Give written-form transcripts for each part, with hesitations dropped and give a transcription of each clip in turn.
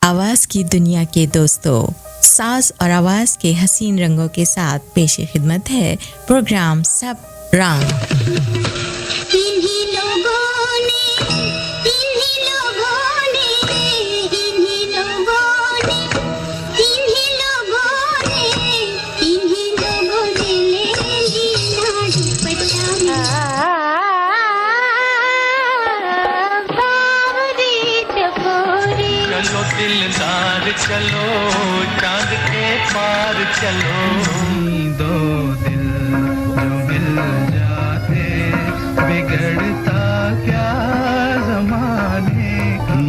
आवाज़ की दुनिया के दोस्तों, साज और आवाज़ के हसीन रंगों के साथ पेश खिदमत है प्रोग्राम सब रंग। दिलदार चलो चांद के पार चलो, दो दिल जो मिल जाते बिगड़ता क्या ज़माने का।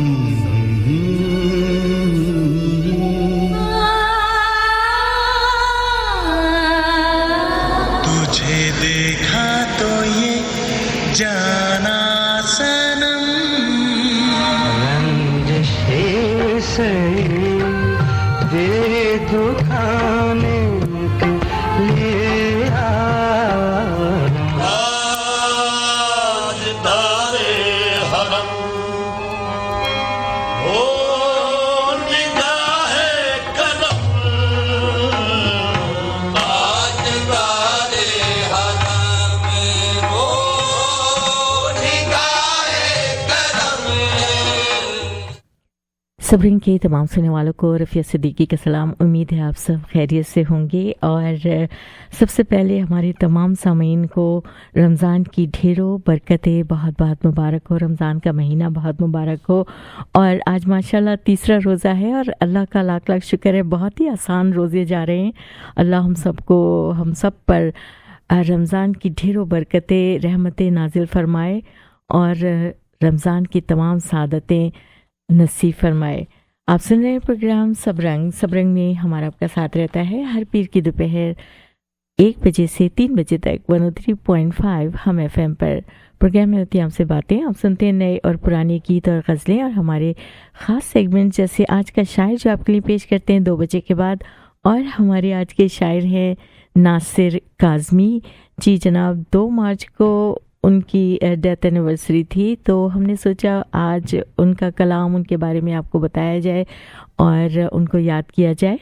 तुझे देखा तो ये जाना सनम, से दे दुखाने के लिए आज तारे हरम ओ निगाहे करम, आज तारे हरम ओ निगाहे करम। सबरिंग के तमाम सुनने वालों को रफ़िया सिद्दीकी का सलाम। उम्मीद है आप सब खैरियत से होंगे। और सबसे पहले हमारे तमाम सामीन को रमज़ान की ढेरों बरकतें बहुत बहुत मुबारक हो। रमज़ान का महीना बहुत मुबारक हो। और आज माशाल्लाह तीसरा रोज़ा है और अल्लाह का लाख लाख शुक्र है, बहुत ही आसान रोज़े जा रहे हैं। अल्लाह हम सब पर रमज़ान की ढेरों बरकतें रहमतें नाजिल फरमाए और रमज़ान की तमाम सादतें नसीब फरमाए। आप सुन रहे हैं प्रोग्राम सबरंग में हमारा आपका साथ रहता है हर पीर की दोपहर 1 बजे से 3 बजे तक 103.5 हम FM पर। प्रोग्राम में होती है आपसे बातें। आप सुनते हैं नए और पुराने गीत और गज़लें और हमारे ख़ास सेगमेंट जैसे आज का शायर जो आपके लिए पेश करते हैं 2 बजे के बाद। और हमारे आज के शायर हैं नासिर काज़मी जी जनाब। 2 मार्च को उनकी डेथ एनिवर्सरी थी, तो हमने सोचा आज उनका कलाम उनके बारे में आपको बताया जाए और उनको याद किया जाए।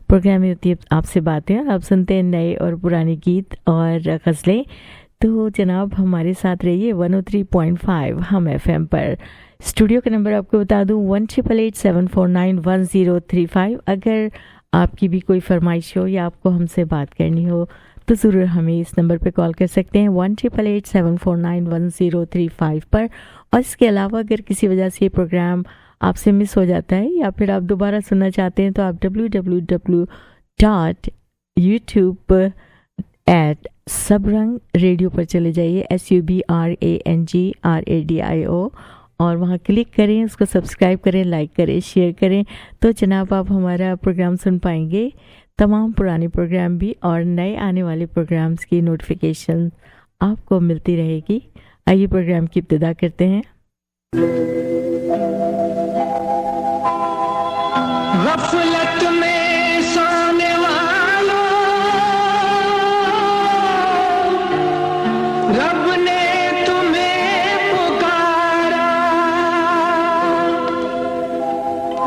प्रोग्राम में होती है आपसे बातें और आप सुनते हैं नए और पुराने गीत और गज़लें। तो जनाब हमारे साथ रहिए 103.5 हम FM पर। स्टूडियो का नंबर आपको बता दूं 18887491035। अगर आपकी भी कोई फरमाइश हो या आपको हमसे बात करनी हो तो ज़रूर हमें इस नंबर पे कॉल कर सकते हैं 18887491035 पर। और इसके अलावा अगर किसी वजह से ये प्रोग्राम आपसे मिस हो जाता है या फिर आप दोबारा सुनना चाहते हैं तो आप www.youtube@सबरंग रेडियो पर चले जाइए SUBRANGRADIO और वहाँ क्लिक करें, उसको सब्सक्राइब करें, लाइक करें, शेयर करें तो जनाब आप हमारा प्रोग्राम सुन पाएंगे। तमाम पुराने प्रोग्राम भी और नए आने वाले प्रोग्राम्स की नोटिफिकेशन आपको मिलती रहेगी। आइए प्रोग्राम की इब्तिदा करते हैं। गफलत में सोने वालों, रब ने तुम्हें पुकारा,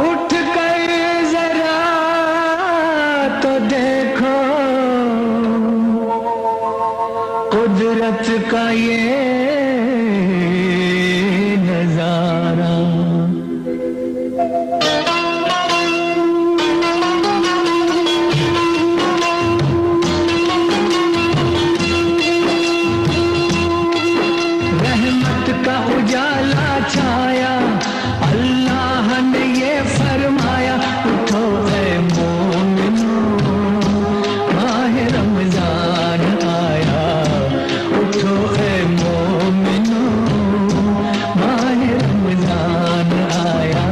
उठ कर जरा तो देखो कुदरत का ये नजारा। रहमत का उजाला छाया, अल्लाह ने ये फरमाया, उठो ऐ मोमिनो माह रमजान आया, उठो ऐ मोमिनो माह रमजान आया।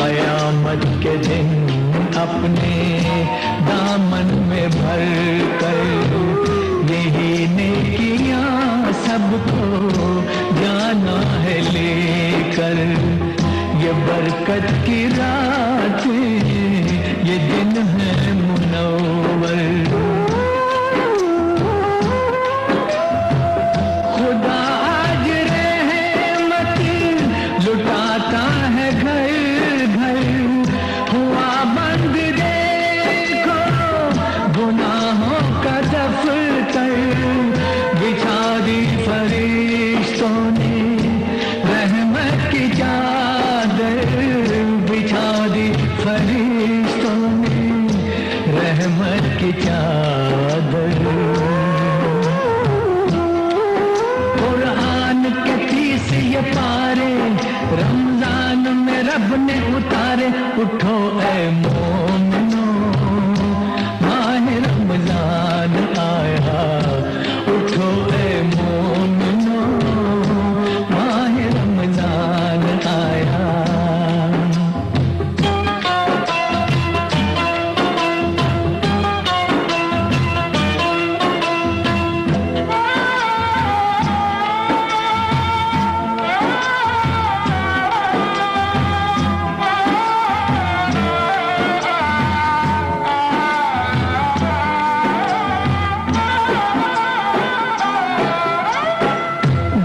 कयामत के दिन अपने दामन में भर कर यही नेकियां सबको जाना है लेकर। ये बरकत की रात ये दिन है मुनव्वर। खुदा आज रहमत लुटाता है घर घर। हुआ बंद देखो गुनाहों का दफ्तर। बिछा दी फरिश्तों ने रहमत की चादर। बिछा दी फरिश्तों ने रहमत की चादर। कुरान के 30 ये पारे रमजान में रब ने उतारे। उठो ऐ मोमिनो माह रमजान आया। उठो ऐ मोमिनो माह रमजान आया।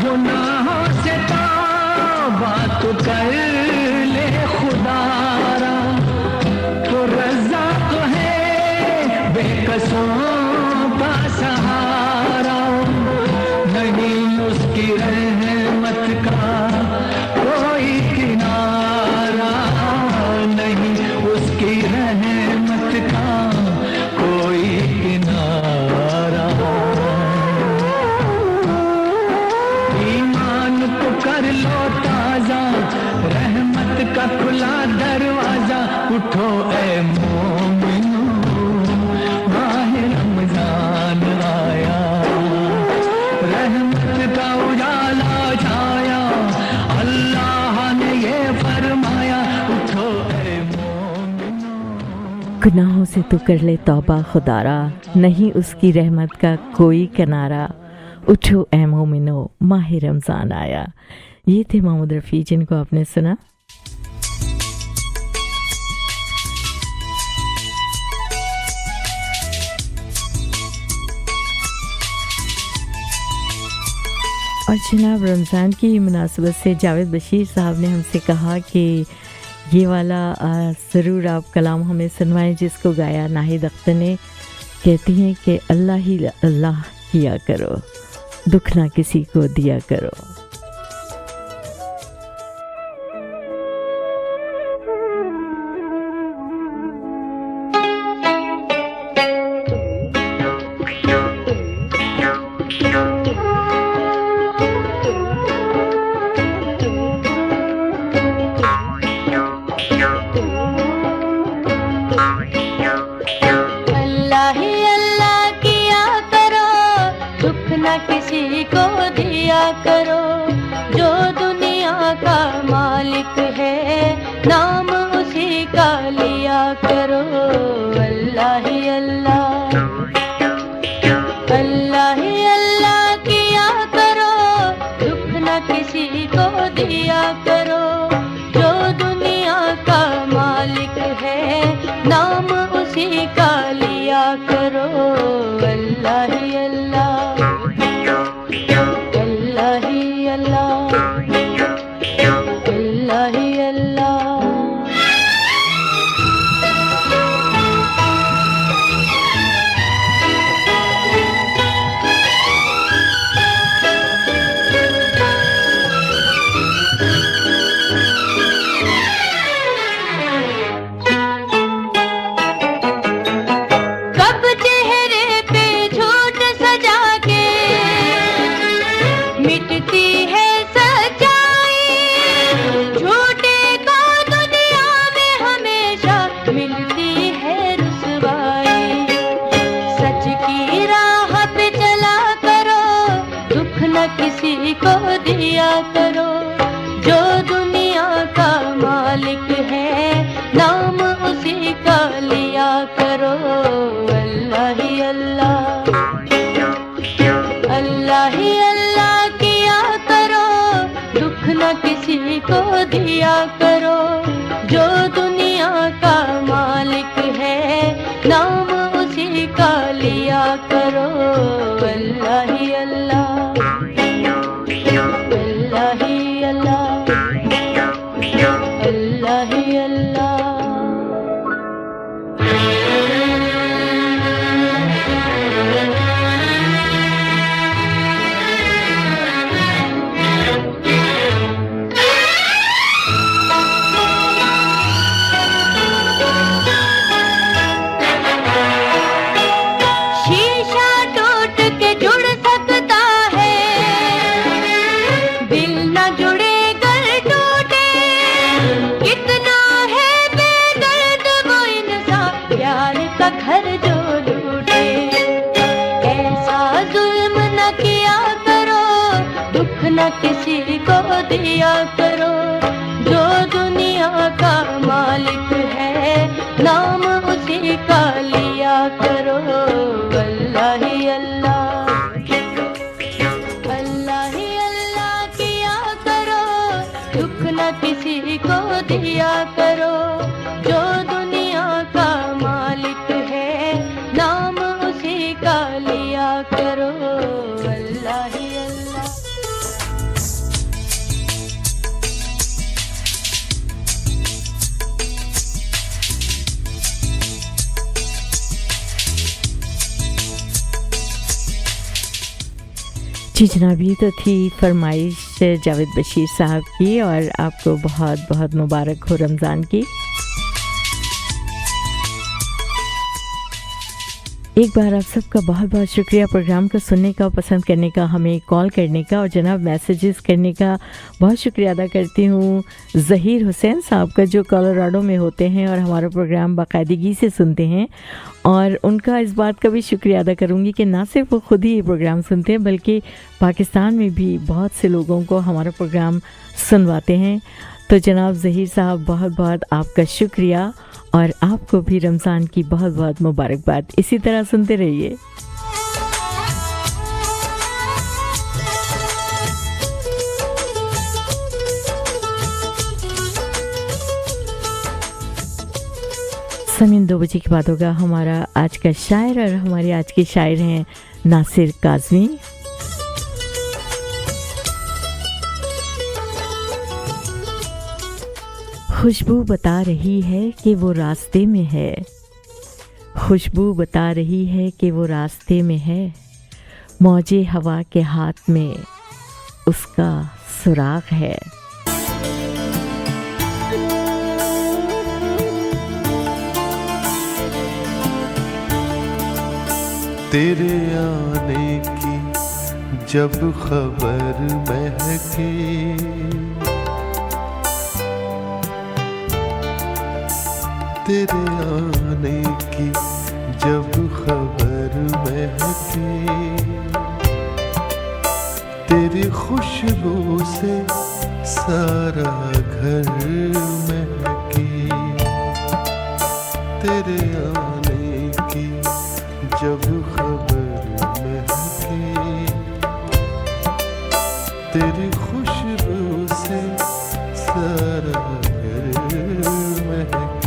गुनाहों से तौबा तो कर ले खुदारा। तो रज़्ज़ाक़ है बेकसों का सहारा। नहीं उसकी रहमत का कोई किनारा। नहीं उसकी रहमत का कोई किनारा। ईमान को कर लो ताजा रहमत का खुला दरवाजा। उठो ऐ मोमिनो माह रमजान आया। रहमत का उजाला छाया अल्लाह ने ये फरमाया। उठो ऐ मोमिनो। गुनाहों से तू कर ले तौबा खुदारा, नहीं उसकी रहमत का कोई किनारा। उठो ऐ मोमिनो माह रमजान आया। ये थे मोहम्मद रफ़ी जिनको आपने सुना। और जनाब रमज़ान की मुनासबत से जावेद बशीर साहब ने हमसे कहा कि ये वाला ज़रूर आप कलाम हमें सुनवाएं जिसको गाया नाहिद अख्तर ने। कहती हैं कि अल्लाह ही अल्लाह किया करो, दुख ना किसी को दिया करो। किसी को दिया करो, जो दुनिया का मालिक है नाम उसी का लिया करो। अल्लाह ही अल्लाह, अल्लाह ही अल्लाह किया करो, दुख न किसी को दिया करो, जो दुनिया का मालिक दिया करो, जो दुनिया का मालिक है नाम उसी का लिया करो। अल्लाह ही अल्लाह, अल्लाह ही अल्लाह, अल्लाह ही अल्लाह। शीशा टूट के जुड़ सकता है, दिल न जुड़े गर टूटे। कितना है बेदर्द वो इंसान, प्यार का घर जो लूटे। ऐसा जुल्म न किया करो, दुख न किसी को दिया करो, जो दुनिया का मालिक है नाम उसी का लिया करो। अल्लाह ही अल्लाह, अल्लाह ही अल्लाह किया करो, दुख न किसी को दिया करो, जो दुनिया का मालिक है नाम उसी का लिया करो। अल्लाह ही अल्लाह। जी जनाब, ये तो थी फरमाइश जावेद बशीर साहब की, और आपको बहुत बहुत मुबारक हो रमज़ान की। एक बार आप सबका बहुत बहुत शुक्रिया प्रोग्राम को सुनने का, पसंद करने का, हमें कॉल करने का और जनाब मैसेजेस करने का बहुत शुक्रिया अदा करती हूँ ज़हीर हुसैन साहब का, जो कोलोराडो में होते हैं और हमारा प्रोग्राम बाकायदगी से सुनते हैं। और उनका इस बात का भी शुक्रिया अदा करूँगी कि ना सिर्फ वो खुद ही ये प्रोग्राम सुनते हैं, बल्कि पाकिस्तान में भी बहुत से लोगों को हमारा प्रोग्राम सुनवाते हैं। तो जनाब ज़हीर साहब, बहुत बहुत आपका शुक्रिया, और आपको भी रमज़ान की बहुत बहुत मुबारकबाद। इसी तरह सुनते रहिए। समीन 2 बजे के बाद होगा हमारा आज का शायर, और हमारे आज के शायर हैं नासिर काज़मी। खुशबू बता रही है कि वो रास्ते में है, खुशबू बता रही है कि वो रास्ते में है, मौजे हवा के हाथ में उसका सुराग है। तेरे आने की जब खबर महके, तेरे आने की जब खबर महके, तेरी खुशबू से सारा घर महके। तेरे आने की जब खबर महके, तेरी खुशबू से सारा घर महके।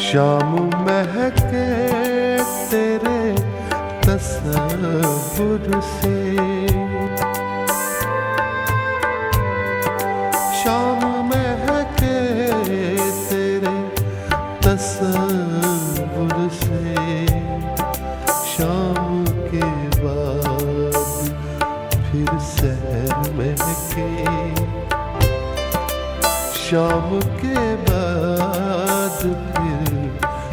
शाम महके तेरे तसव्वुर से, शाम महके तेरे तसव्वुर से, शाम के बाद फिर सहर महके, शाम के बाद फिर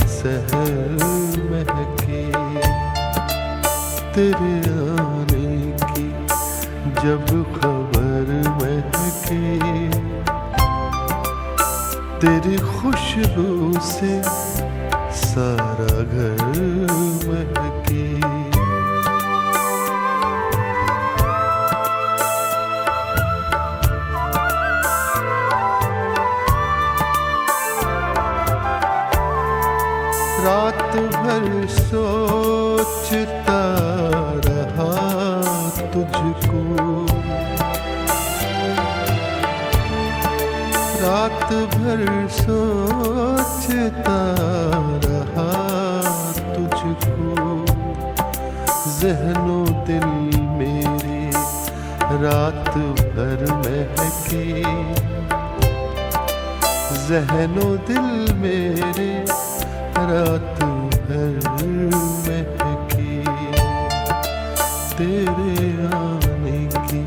सहर महके। तेरे आने की तेरी खुशबू से सारा घर महके। रात भर सोचता रहा तुझको, रात भर सोचता रहा तुझको। ज़हनो दिल मेरे रात भर महके, ज़हनो दिल मेरे रात भर महके। तेरे आने की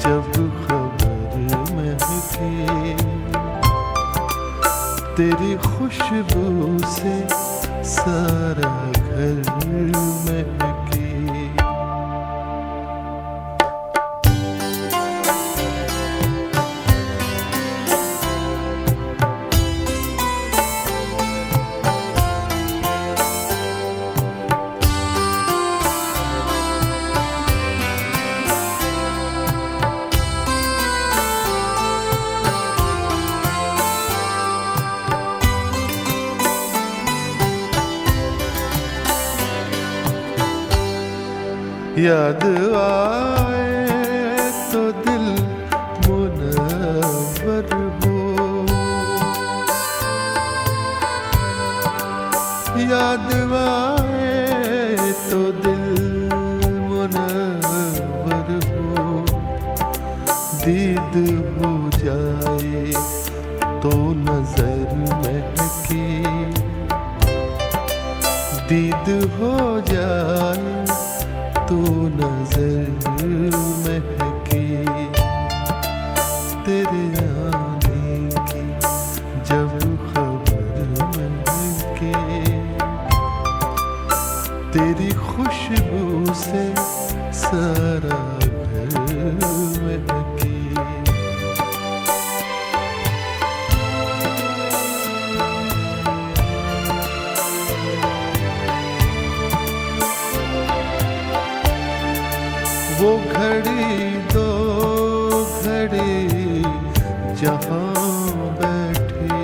जब खबर महके, तेरी खुशबू से सारा घर महके। याद आए तो दिल मुनव्वर हो, याद आए तो दिल मुनव्वर हो। दीद हो जाए तो नजर महके, दीद हो जाए तो नजर महके। तेरे आने की जब खबर महके, तेरी खुशबू से सारा घर महके। वो घड़ी दो घड़ी जहाँ बैठे,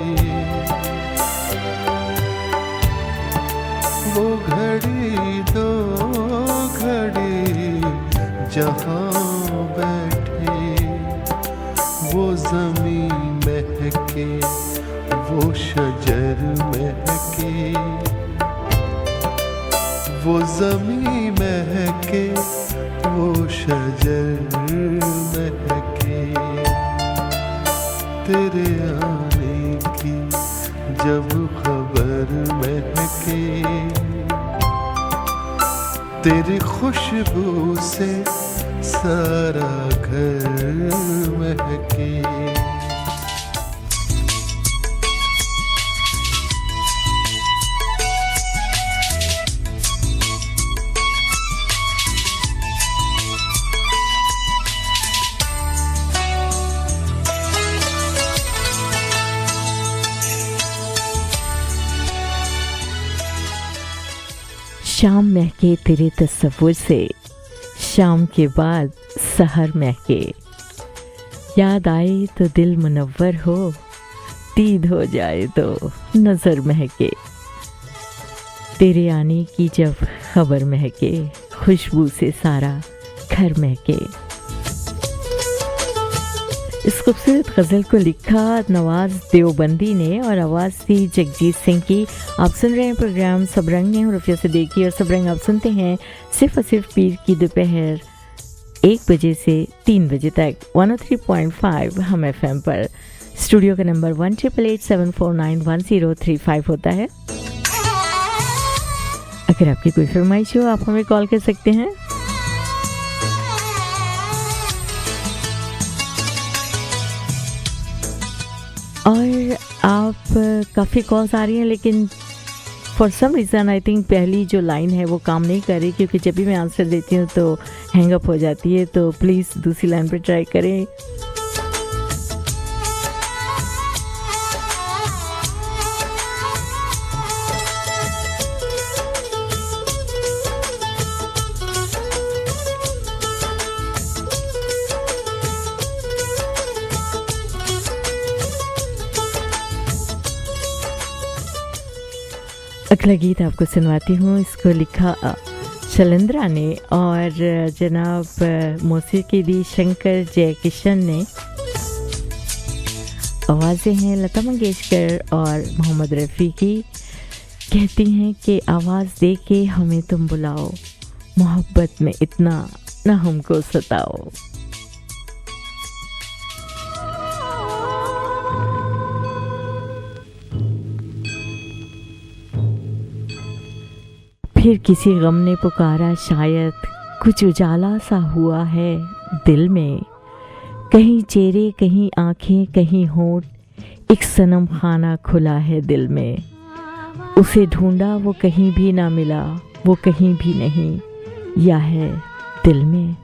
वो घड़ी दो घड़ी जहाँ बैठे। वो ज़मीं महके, वो शजर महके, वो ज़मीं महके, वो शजर महके। तेरे आने की जब खबर महके, तेरी खुशबू से सारा घर महके। शाम महके तेरे तस्वुर से, शाम के बाद सहर महके। याद आए तो दिल मुनव्वर हो, दीद हो जाए तो नज़र महके। तेरे आने की जब खबर महके, खुशबू से सारा घर महके। इस खूबसूरत गज़ल को लिखा नवाज देवबंदी ने और आवाज़ थी जगजीत सिंह की। आप सुन रहे हैं प्रोग्राम सबरंग में, रफ़िया सिद्दीकी। और सबरंग आप सुनते हैं सिर्फ और सिर्फ पीर की दोपहर 1 बजे से 3 बजे तक 103.5 हम FM पर। स्टूडियो का नंबर 18887491035 होता है। अगर आपकी कोई फरमाइश हो आप हमें कॉल कर सकते हैं। और आप काफ़ी कॉल्स आ रही हैं, लेकिन for some reason I think पहली जो लाइन है वो काम नहीं कर रही, क्योंकि जब भी मैं आंसर देती हूँ तो हैंग अप हो जाती है। तो प्लीज़ दूसरी लाइन पर ट्राई करें। अगला गीत आपको सुनवाती हूँ। इसको लिखा शैलेंद्रा ने और जनाब मौसीकी दी शंकर जयकिशन ने। आवाज़ें हैं लता मंगेशकर और मोहम्मद रफ़ी की। कहती हैं कि आवाज़ दे के हमें तुम बुलाओ, मोहब्बत में इतना न हमको सताओ। फिर किसी गम ने पुकारा, शायद कुछ उजाला सा हुआ है दिल में। कहीं चेहरे, कहीं आंखें, कहीं होंठ, एक सनम खाना खुला है दिल में। उसे ढूंढा वो कहीं भी ना मिला, वो कहीं भी नहीं, या है दिल में।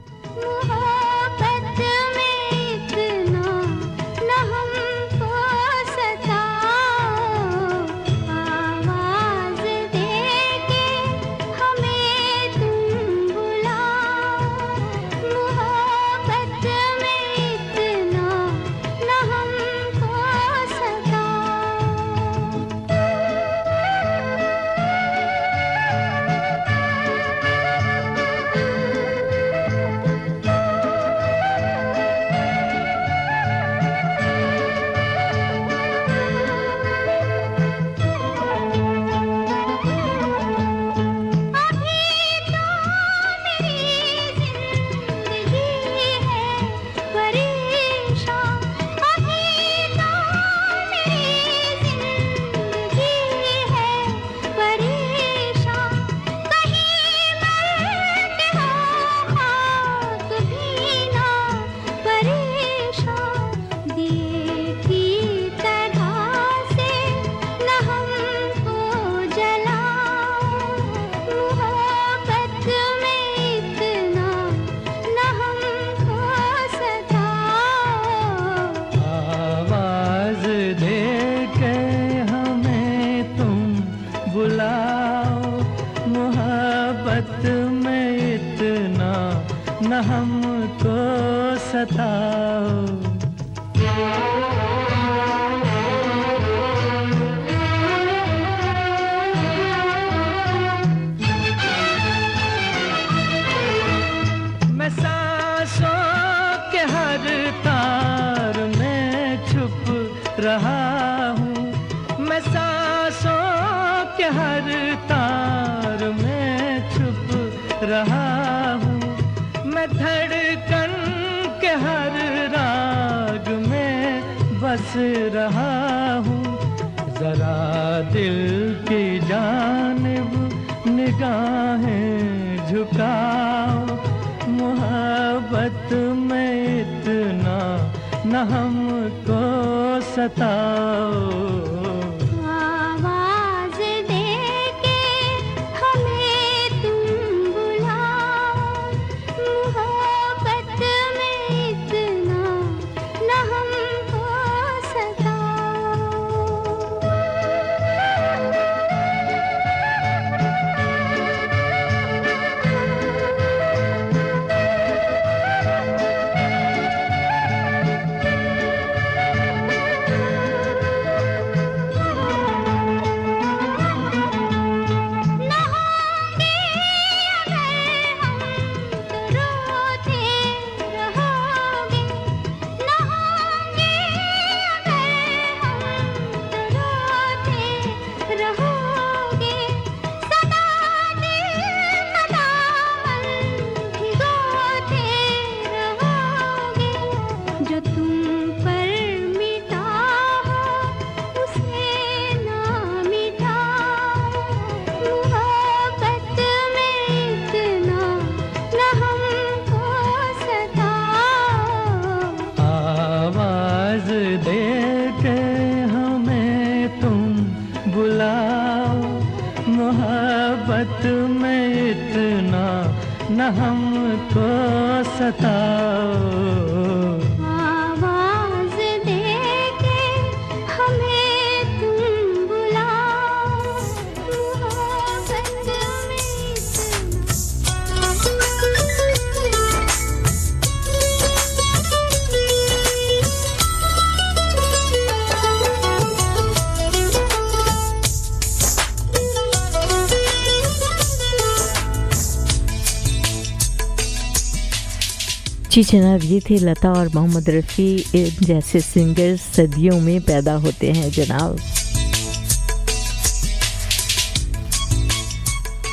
जी जनाब, ये थे लता और मोहम्मद रफ़ी जैसे सिंगर्स सदियों में पैदा होते हैं जनाब।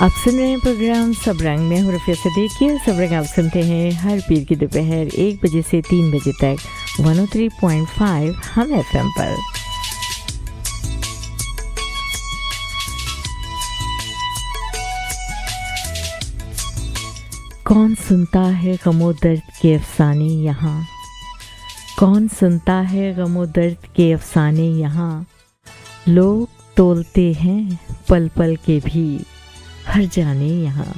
आप सुन रहे हैं प्रोग्राम सब रंग में। हूँ रफ़िया सिद्दीकी। सब रंग आप सुनते हैं हर पीर की दोपहर 1 बजे से 3 बजे तक 103.5 हम FM पर। कौन सुनता है गमो दर्द के अफसाने यहाँ, कौन सुनता है गमो दर्द के अफसाने यहाँ, लोग तोलते हैं पल पल के भी हर जाने यहाँ।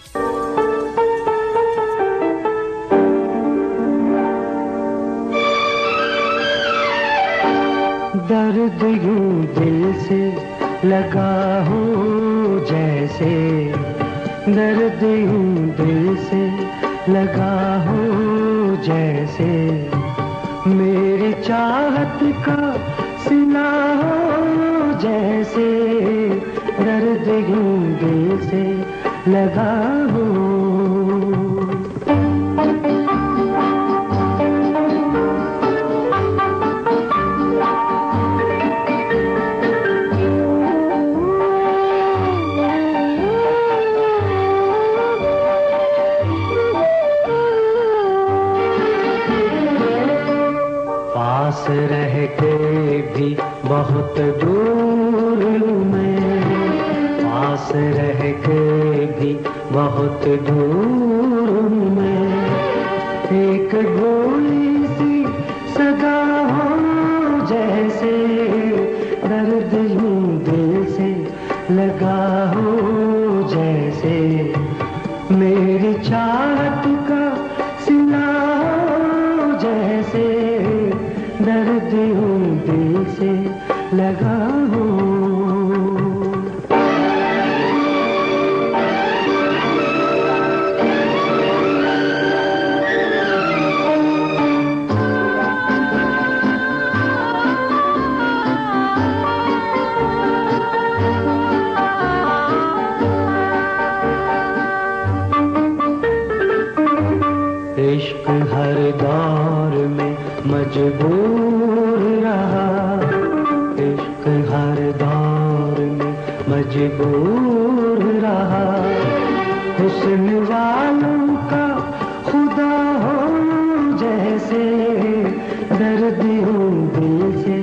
दर्द यूं दिल से लगा हो जैसे, दर्द यूं दिल से लगा हो जैसे, मेरी चाहत का सिला हो जैसे, दर्द यूं दिल से लगा हो। पास रह के भी बहुत दूर हूँ मैं, पास रह के भी बहुत दूर हूँ मैं, एक गोली सी सदा हो जैसे, दर्द यूं दिल से लगा हो जैसे, मेरी चाहत का सिला हो जैसे, दर्द यूं दिल से लगा हो। इश्क हर दौर में मजबूर रहा, इश्क हर दौर में मजबूर रहा, हुस्न वालों का खुदा हो जैसे, दर्द यूं दिल से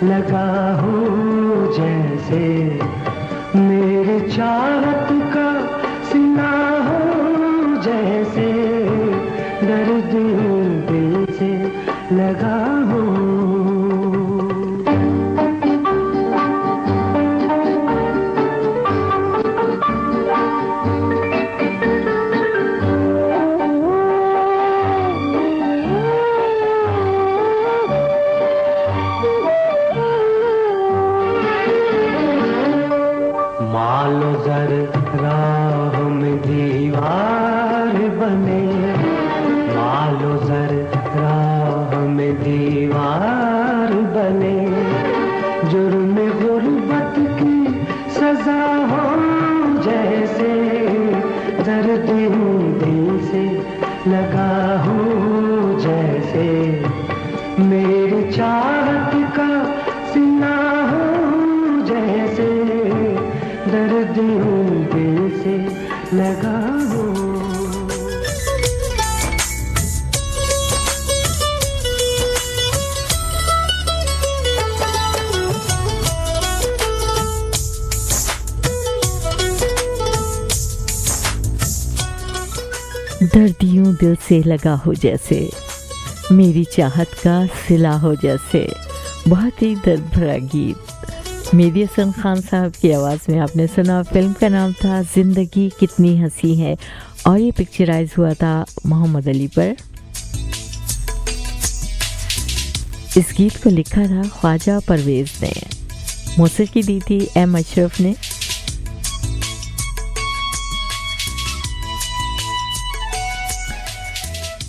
लगा हो जैसे, मेरे चाहत का सिला हो जैसे, दर्द यूं दिल से लगा हो। मालो जर राह में दीवार बने, मालो जर राह में दीवार बने, जुर्म गुर्बत की सजा हो जैसे, दर्द यूं दिल से लगा हो जैसे, मेरी चाहत का सिला हो जैसे, दर्द यूं दिल से लगा हो। दर्द यूं दिल से लगा हो जैसे, मेरी चाहत का सिला हो जैसे। बहुत ही दर्द भरा गीत मेहदी हसन खान साहब की आवाज़ में आपने सुना। फिल्म का नाम था जिंदगी कितनी हंसी है और ये पिक्चराइज हुआ था मोहम्मद अली पर। इस गीत को लिखा था ख्वाजा परवेज ने, मौसीकी दी थी एम अशरफ ने।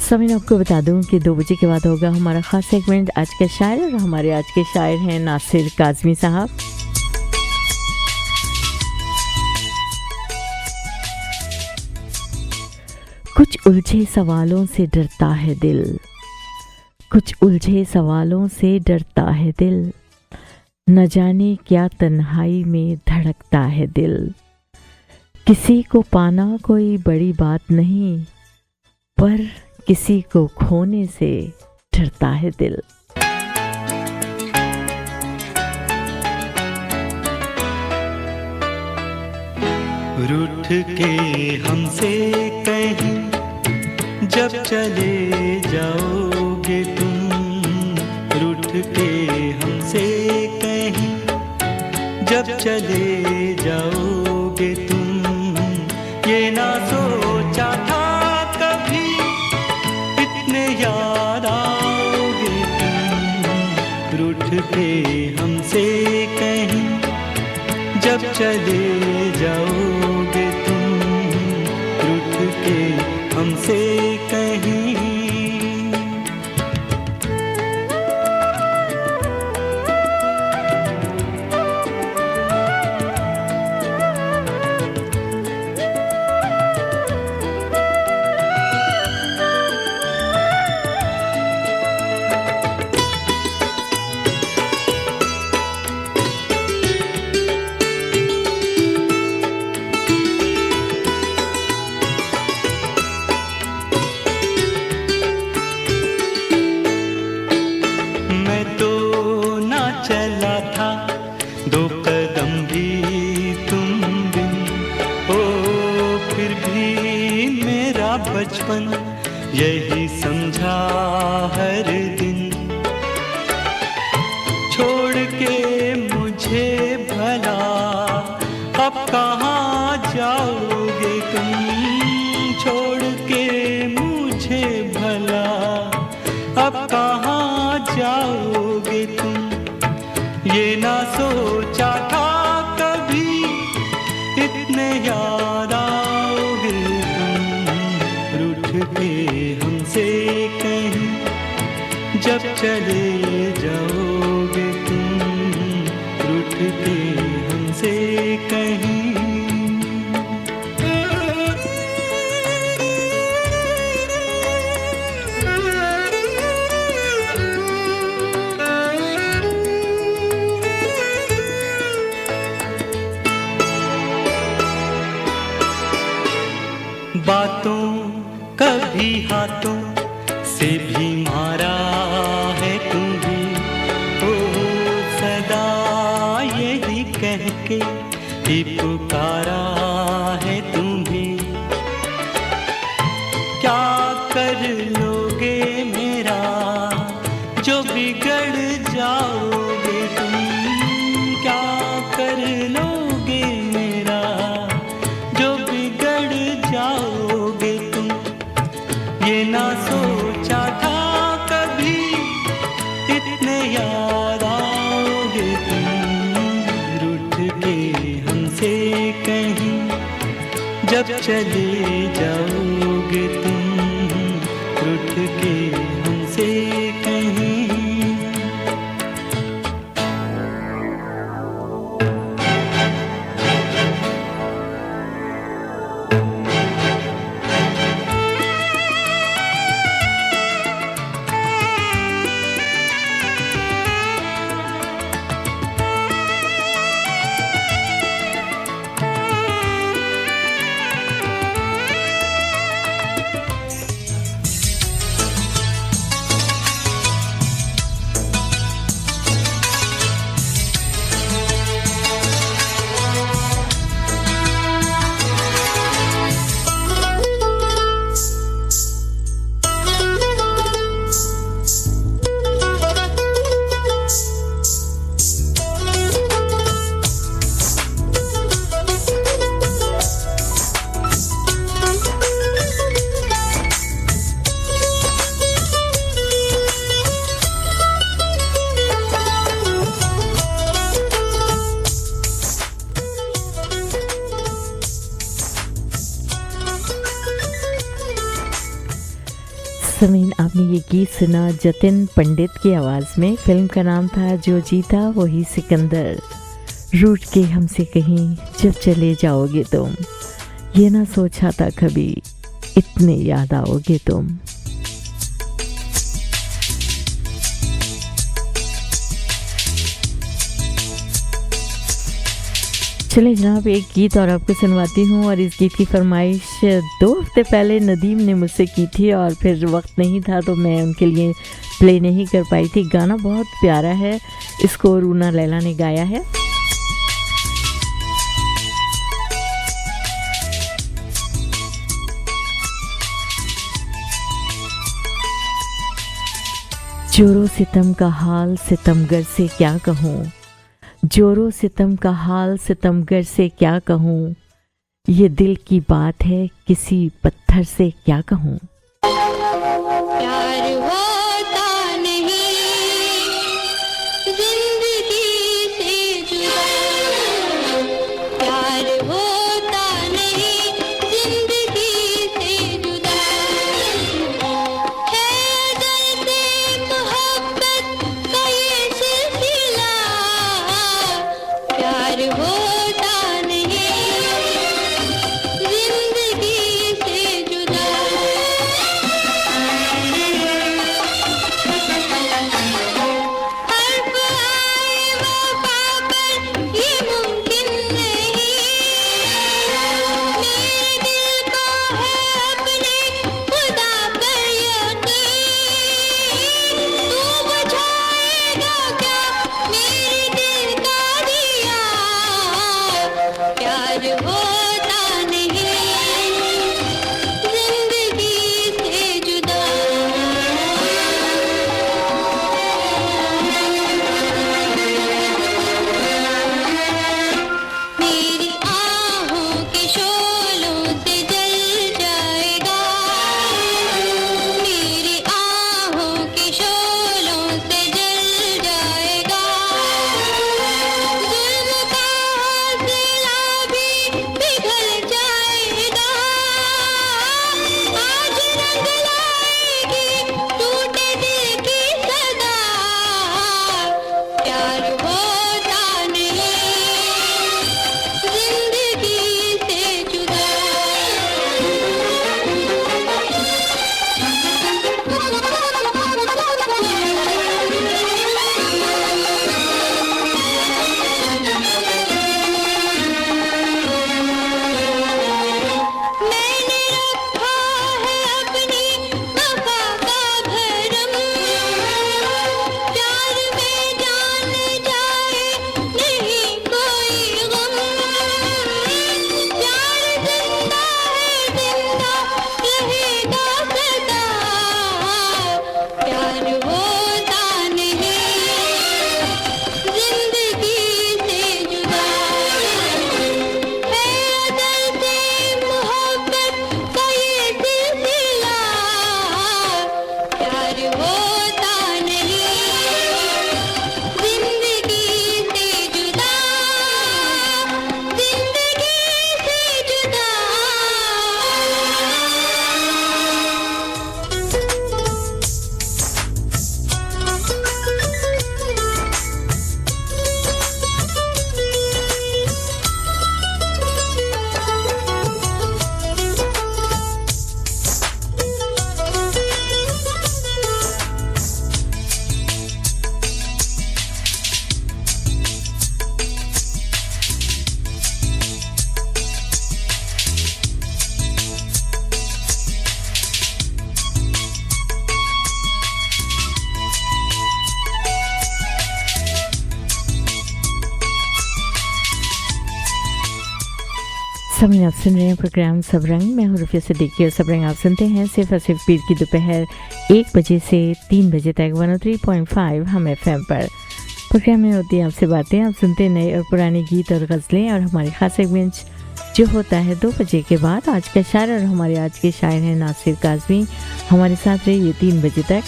समय आपको बता दूं कि 2 बजे के बाद होगा हमारा खास सेगमेंट आज के शायर, और हमारे आज के शायर हैं नासिर काज़मी साहब। कुछ उलझे सवालों से डरता है दिल, कुछ उलझे सवालों से डरता है दिल, न जाने क्या तन्हाई में धड़कता है दिल। किसी को पाना कोई बड़ी बात नहीं, पर किसी को खोने से डरता है दिल। रूठ के हमसे कहीं जब चले जाओगे तुम, रूठ के हमसे कहीं जब चले जाओगे तुम, ये ना सोचा था कभी इतने याद आओगे तुम। रूठ के हमसे कहीं जब चले जाओगे तुम, रूठ के हमसे कहीं। बचपन यही समझा हर दिन, छोड़ के मुझे भला अब कहाँ जाओगे तुम, छोड़ के मुझे भला अब कहाँ जाओगे तुम। ये ना सोचा था कभी इतने याद आओगे हमसे कहीं जब चले जाओगे तुम, रूठ के हमसे कहीं। बातों कभी हाथों से भी मारा है तुम्हें, ओ सदा यही कह के ही पुकारा है तुम्हें। क्या कर लोगे मेरा जो बिगड़ जाओगे तुम, क्या कर लोगे मेरा जो बिगड़ जाओगे तुम। ये ना सोचा था कभी इतने याद आओगे तुम, रूठ के हमसे कहीं जब चले जाओगे तुम, रूठ के हमसे कहीं। समीन, आपने ये गीत सुना जतिन पंडित की आवाज़ में। फिल्म का नाम था जो जीता वही सिकंदर। रूठ के हमसे कहीं जब चले जाओगे तुम, ये ना सोचा था कभी इतने याद आओगे तुम। चले जनाब, एक गीत और आपको सुनवाती हूँ और इस गीत की फरमाइश 2 हफ्ते पहले नदीम ने मुझसे की थी और फिर वक्त नहीं था तो मैं उनके लिए प्ले नहीं कर पाई थी। गाना बहुत प्यारा है, इसको रूना लैला ने गाया है। जोरो सितम का हाल सितमगर से क्या कहूँ, जोरो सितम का हाल सितमगर से क्या कहूँ, ये दिल की बात है किसी पत्थर से क्या कहूँ। प्यार होता नहीं जिंदगी से जुदा, प्यार होता नहीं जिंदगी से जुदा, है अजल से मोहब्बत का ये सिलसिला, प्यार होता नहीं जिंदगी से जुदा। हर्फ आए वफा पर ये मुमकिन नहीं, मेरे दिल को है अपने खुदा पर यकीन, तू बुझाएगा क्या मेरे दिल का दिया, प्यार होता नहीं जिंदगी से जुदा। मेरी आहों के शोलों से जल जाएगा, मेरी आहों के शोलों से जल जाएगा, जुल्म का हौसला भी पिघल जाएगा, आज रंग लाएगी टूटे दिल की सदा, प्यार होता नहीं जिंदगी से जुदा। मैंने रखा है अपनी वफा का भरम, प्यार में जान जाए नहीं कोई गम, प्यार जिंदा है जिंदा रहेगा सदा, प्यार होता नहीं जिंदगी से जुदा, है अजल से मोहब्बत का ये सिलसिला, प्यार होता नहीं जिंदगी से जुदा, जिंदगी से जुदा। समय आप सुन रहे हैं प्रोग्राम सब रंग। मैं हूँ रुफिया सिद्दीकी और सब रंग आप सुनते हैं सिर्फ और सिर्फ पीर की दोपहर 1 बजे से 3 बजे तक 103.5 हम FM पर। प्रोग्राम में होती है आपसे बातें, आप सुनते नए और पुराने गीत और गज़लें और हमारे खास सेगमेंट जो होता है 2 बजे के बाद। आज का शायर और हमारे आज के शायर हैं नासिर काज़मी। हमारे साथ रहिए 3 बजे तक।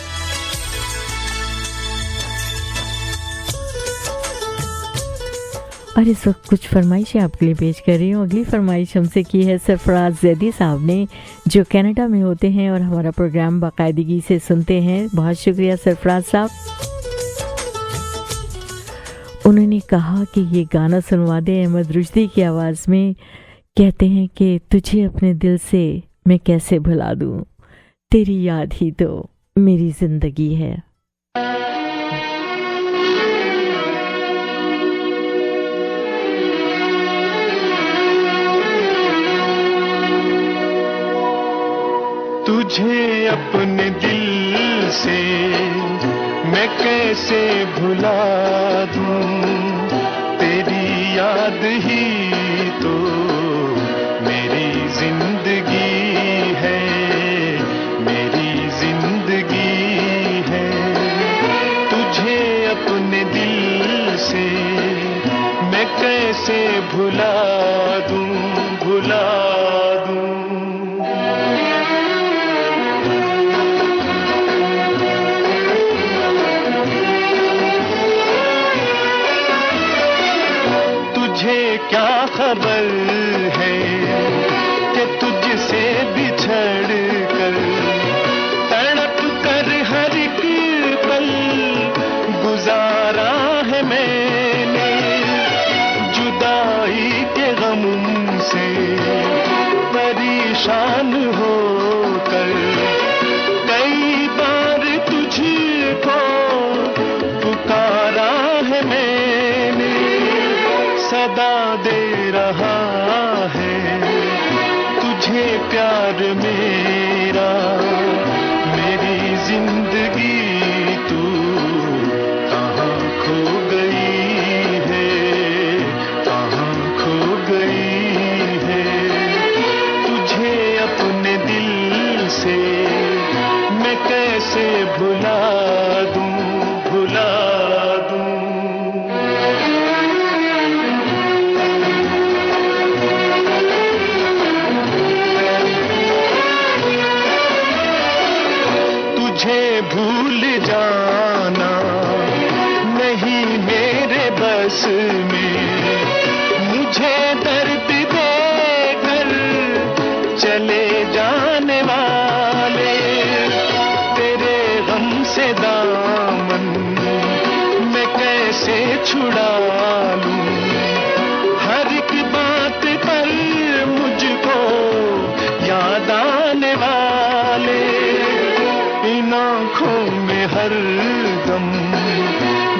और इस वक्त कुछ फरमाइशें आपके लिए पेश कर रही हूँ। अगली फरमाइश हमसे की है सरफराज जैदी साहब ने, जो कनाडा में होते हैं और हमारा प्रोग्राम बाकायदगी से सुनते हैं। बहुत शुक्रिया सरफराज साहब। उन्होंने कहा कि ये गाना सुनवा दे अहमद रुश्दी की आवाज़ में। कहते हैं कि तुझे अपने दिल से मैं कैसे भुला दूं, तेरी याद ही तो मेरी जिंदगी है। तुझे अपने दिल से मैं कैसे भुला दूं, तेरी याद ही तो मेरी जिंदगी है, मेरी जिंदगी है। तुझे अपने दिल से मैं कैसे भुला दूं, भुला दूं। क्या खबर है कि तुझसे बिछड़ कर तड़प कर हर एक पल गुजारा है मैंने, जुदाई के गम से परेशान होकर कई बार तुझको पुकारा है मैंने, सदा दे रहा है तुझे प्यार मेरा, मेरी जिंदगी तू कहाँ खो गई है, कहाँ खो गई है। तुझे अपने दिल से मैं कैसे भुला दूं, भुला दूं। भूल जाना नहीं मेरे बस में, मुझे दर्द देकर चले जाने वाले, तेरे गम से दामन मैं कैसे छुड़ा लूं, हर एक बात पर मुझको याद आने वाले, इन आँखों में हर दम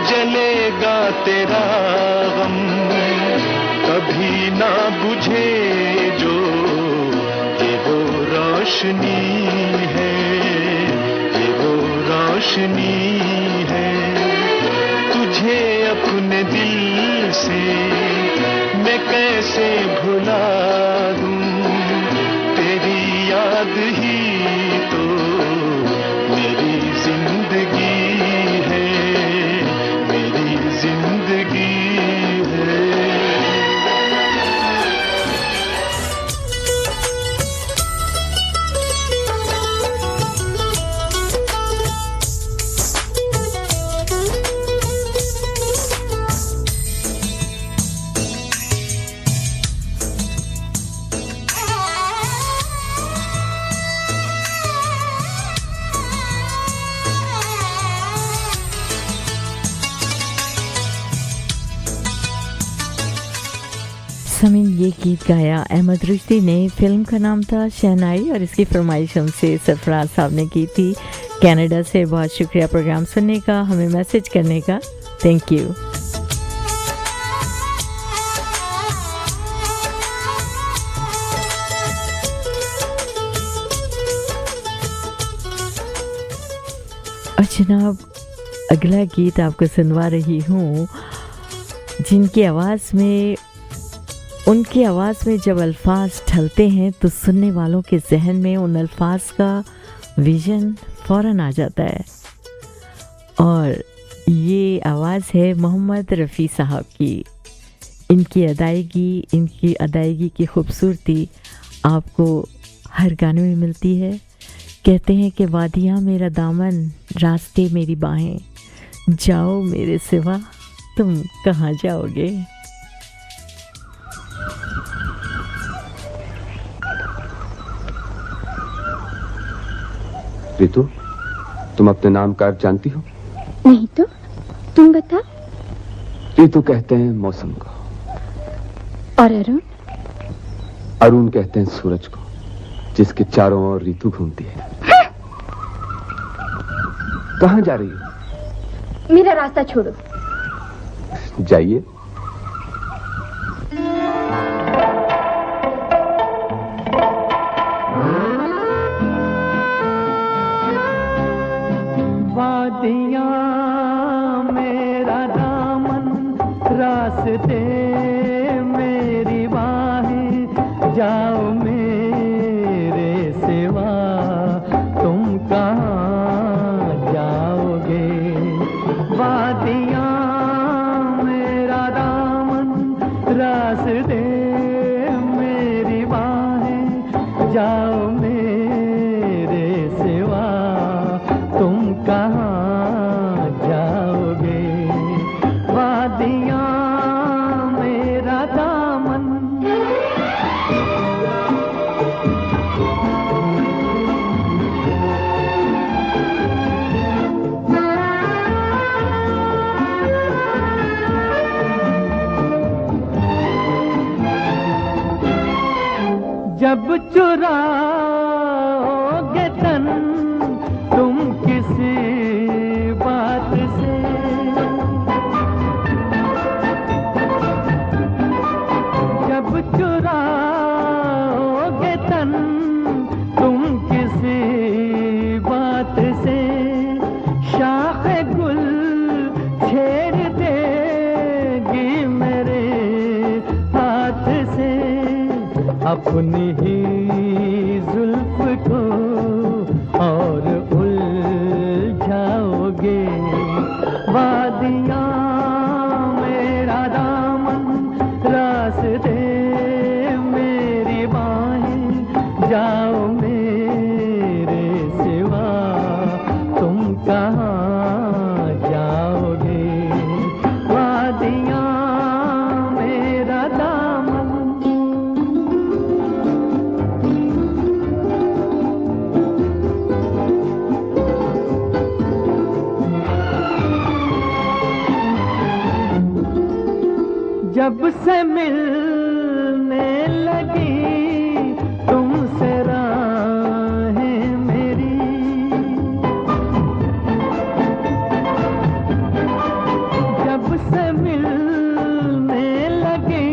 जलेगा तेरा गम, कभी ना बुझे जो ये वो रोशनी है, ये वो रोशनी है। तुझे अपने दिल से मैं कैसे भुला दूं, तेरी याद ही तो मेरी जिंदगी है, मेरी जिंदगी है। समीन ये गीत गाया अहमद रुश्दी ने, फिल्म का नाम था शहनाई और इसकी फरमाइश हमसे सरफराज साहब ने की थी कनाडा से। बहुत शुक्रिया प्रोग्राम सुनने का, हमें मैसेज करने का, थैंक यू। और जनाब अगला गीत आपको सुनवा रही हूँ जिनकी आवाज़ में, उनकी आवाज़ में जब अल्फाज ढलते हैं तो सुनने वालों के जहन में उन अल्फाज का विजन फ़ौरन आ जाता है। और ये आवाज़ है मोहम्मद रफ़ी साहब की। इनकी अदायगी की खूबसूरती आपको हर गाने में मिलती है। कहते हैं कि वादियाँ मेरा दामन, रास्ते मेरी बाहें, जाओ मेरे सिवा तुम कहाँ जाओगे। रितु, तुम अपने नाम का अर्थ जानती हो? नहीं तो तुम बता। रितु कहते हैं मौसम को। और अरुण? अरुण कहते हैं सूरज को। जिसके चारों ओर ऋतु घूमती है। कहाँ जा रही हो? मेरा रास्ता छोड़ो। जाइए। वादियाँ मेरा दामन, रास्ते मेरी बाहें, जाओ मेरे सिवा तुम कहाँ जाओगे। वादियाँ मेरा दामन, रास्ते मेरी बाहें, जाओ मेरे सिवा तुम कहाँ जाओगे। वादियाँ मेरा दामन। जब चुराओगे तन तुम किसी बात से, जब चुराओगे तन तुम किसी बात से, शाख गुल छेड़ देगी मेरे हाथ से। अपनी ही जुल्फ को और उलझाओगे। वादियाँ मेरा दामन, रास्ते मेरी बाहें, जाओ मेरे सिवा तुम कहाँ जाओगे। वादियाँ मेरा दामन। जब से मिलने लगी तुमसे राहें मेरी, जब से मिलने लगी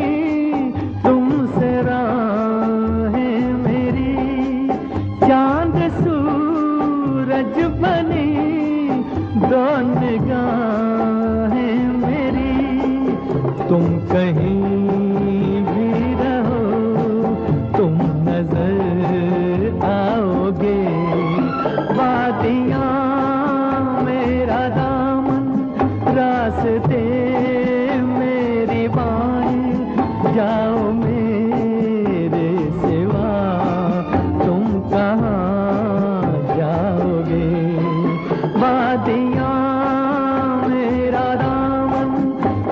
तुमसे राहें मेरी, चांद सूरज बनी दो निगाहें मेरी। तुम कहीं भी रहो तुम नजर आओगे। वादियाँ मेरा दामन, रास्ते मेरी बाहें, जाओ मेरे सिवा तुम कहाँ जाओगे। वादियाँ मेरा दामन,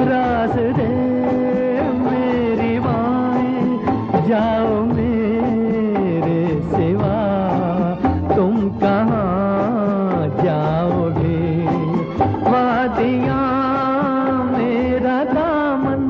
रास्ते मेरी बाहें, जाओ मेरे सिवा तुम कहाँ जाओगे। वादियाँ मेरा दामन।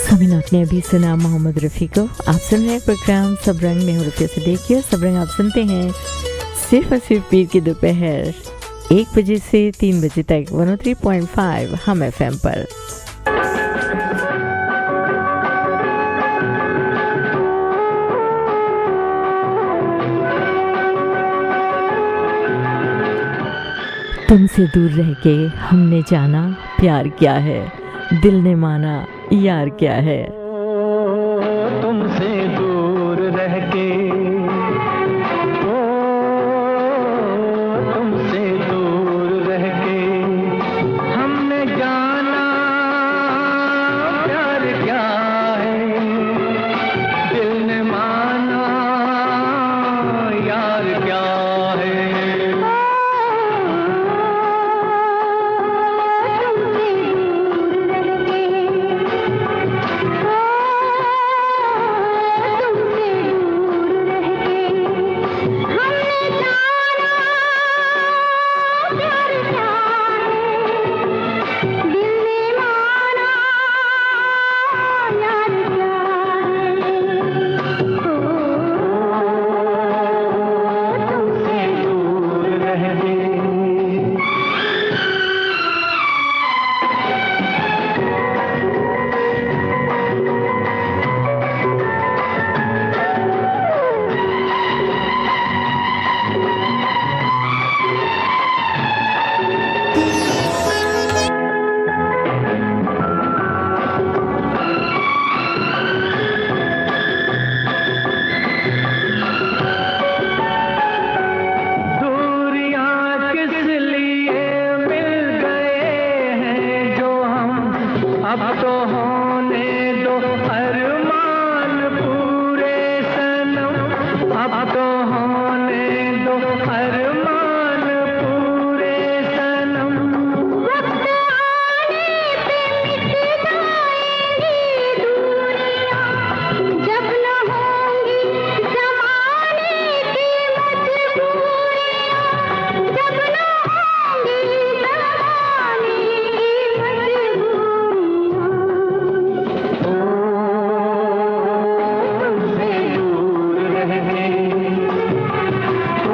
समीन आपने अभी सुना मोहम्मद रफ़ी को। आप सुन रहे हैं प्रोग्राम सब रंग में। रुपये से देखिए सब रंग आप सुनते हैं सिर्फ और सिर्फ पीर की दोपहर 1 बजे से 3 बजे तक 103.5 हम FM पर। तुमसे दूर रह के हमने जाना प्यार क्या है, दिल ने माना यार क्या है। तुमसे दूर रह के रहे, ओ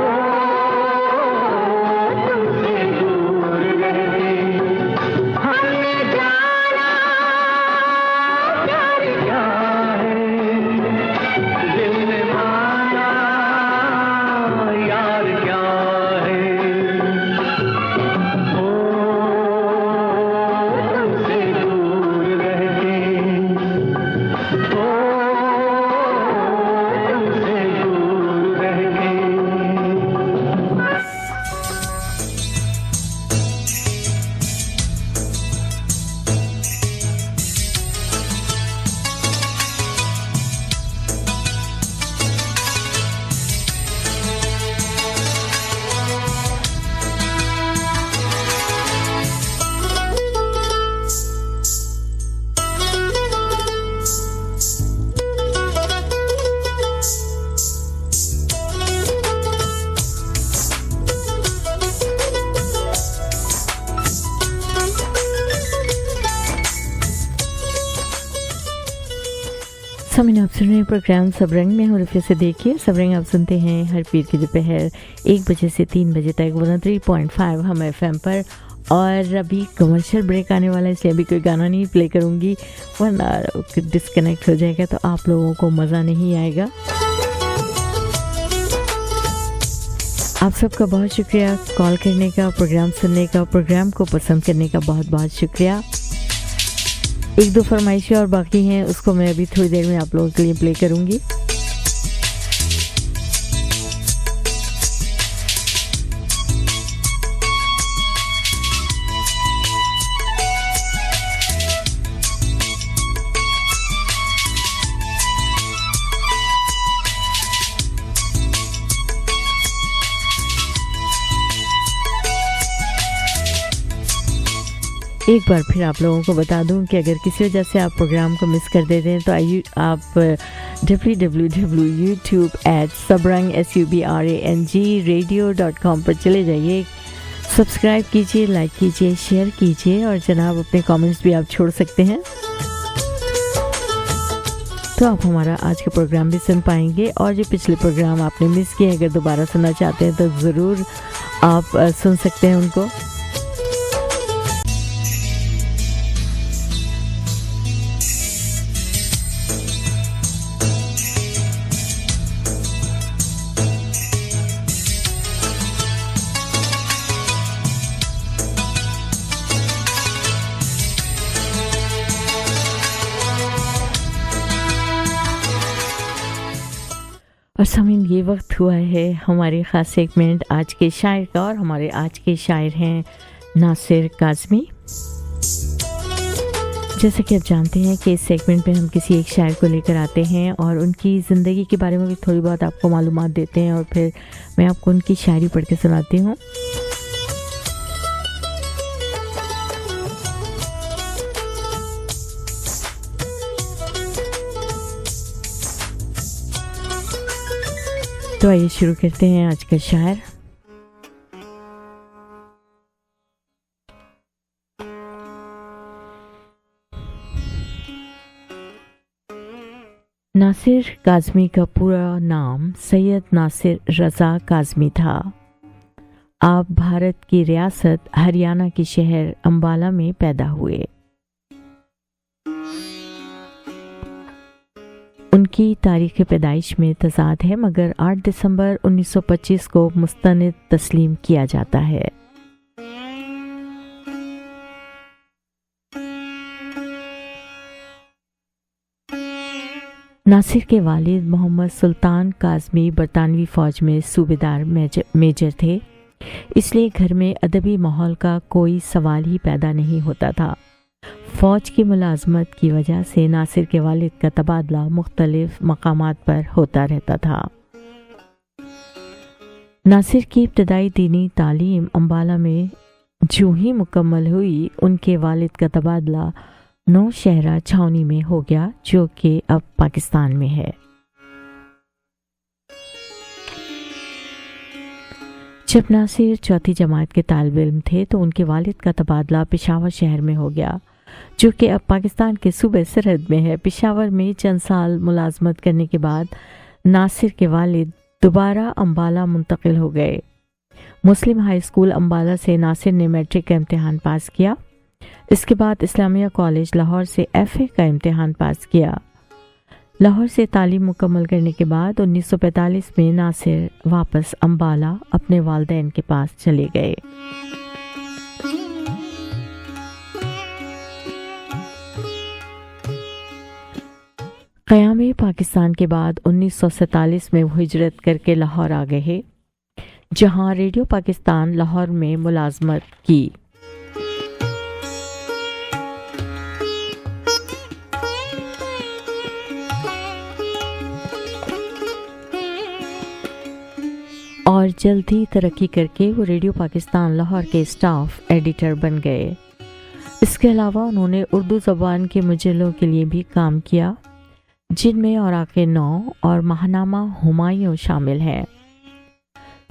तुमसे दूर रहे, हमने जाना प्यार क्या है, दिल ने माना यार क्या है, ओ तुमसे दूर रहे, ओ तुमसे दूर रहे। सामने आप सुन रहे हैं प्रोग्राम सबरंग में हूँ रफिया से। देखिए सबरंग आप सुनते हैं हर पीर की दोपहर 1 बजे से 3 बजे तक 103.5 हम FM पर। और अभी कमर्शियल ब्रेक आने वाला है, इसलिए अभी कोई गाना नहीं प्ले करूँगी वरना डिस्कनेक्ट हो जाएगा तो आप लोगों को मज़ा नहीं आएगा। आप सबका बहुत शुक्रिया कॉल करने का, प्रोग्राम सुनने का, प्रोग्राम को पसंद करने का बहुत बहुत शुक्रिया। 1-2 फरमाइशें और बाकी हैं, उसको मैं अभी थोड़ी देर में आप लोगों के लिए प्ले करूंगी। एक बार फिर आप लोगों को बता दूं कि अगर किसी वजह से आप प्रोग्राम को मिस कर देते हैं तो आइए आप www.subrang.radio.com पर चले जाइए, सब्सक्राइब कीजिए, लाइक कीजिए, शेयर कीजिए और जनाब अपने कमेंट्स भी आप छोड़ सकते हैं। तो आप हमारा आज का प्रोग्राम भी सुन पाएंगे और जो पिछले प्रोग्राम आपने मिस किए अगर दोबारा सुनना चाहते हैं तो ज़रूर आप सुन सकते हैं उनको। और सामीन ये वक्त हुआ है हमारे ख़ास सेगमेंट आज के शायर का और हमारे आज के शायर हैं नासिर काज़मी। जैसा कि आप जानते हैं कि इस सेगमेंट में हम किसी एक शायर को लेकर आते हैं और उनकी ज़िंदगी के बारे में भी थोड़ी बहुत आपको मालूमात देते हैं और फिर मैं आपको उनकी शायरी पढ़ के सुनाती हूँ। तो आइए शुरू करते हैं आज का शायर। नासिर काज़मी का पूरा नाम सैयद नासिर रज़ा काज़मी था। आप भारत की रियासत हरियाणा के शहर अंबाला में पैदा हुए। उनकी तारीख़ पैदाइश में तज़ाद है मगर 8 दिसंबर 1925 को मुस्तनद तस्लीम किया जाता है। नासिर के वालिद मोहम्मद सुल्तान काज़मी बरतानवी फ़ौज में सूबेदार मेजर थे, इसलिए घर में अदबी माहौल का कोई सवाल ही पैदा नहीं होता था। फ़ौज की मुलाजमत की वजह से नासिर के वालिद का तबादला मुख्तलिफ मकामात पर होता रहता था। नासिर की इब्तदाई दीनी तालीम अंबाला में जो ही मुकम्मल हुई, उनके वालिद का तबादला नौशहरा छावनी में हो गया जो कि अब पाकिस्तान में है। जब नासिर चौथी जमात के तालिब इल्म थे तो उनके वालिद का तबादला पेशावर शहर में हो गया जो कि अब पाकिस्तान के सूबे सरहद में है। पेशावर में चंद साल मुलाजमत करने के बाद नासिर के वालिद दोबारा अम्बाला मुंतकिल हो गए। मुस्लिम हाई स्कूल अम्बाला से नासिर ने मैट्रिक का इम्तिहान पास किया। इसके बाद इस्लामिया कॉलेज लाहौर से FA का इम्तिहान पास किया। लाहौर से तालीम मुकम्मल करने के बाद 1945 में नासिर वापस अम्बाला अपने वालिदैन के पास चले गए। क़याम पाकिस्तान के बाद 1947 में वो हिजरत करके लाहौर आ गए, जहां रेडियो पाकिस्तान लाहौर में मुलाजमत की। और जल्द ही तरक्की करके वो रेडियो पाकिस्तान लाहौर के स्टाफ एडिटर बन गए। इसके अलावा उन्होंने उर्दू ज़बान के मुजल्लों के लिए भी काम किया, जिनमें औराक़े नौ और महानामा हुमायूं शामिल हैं।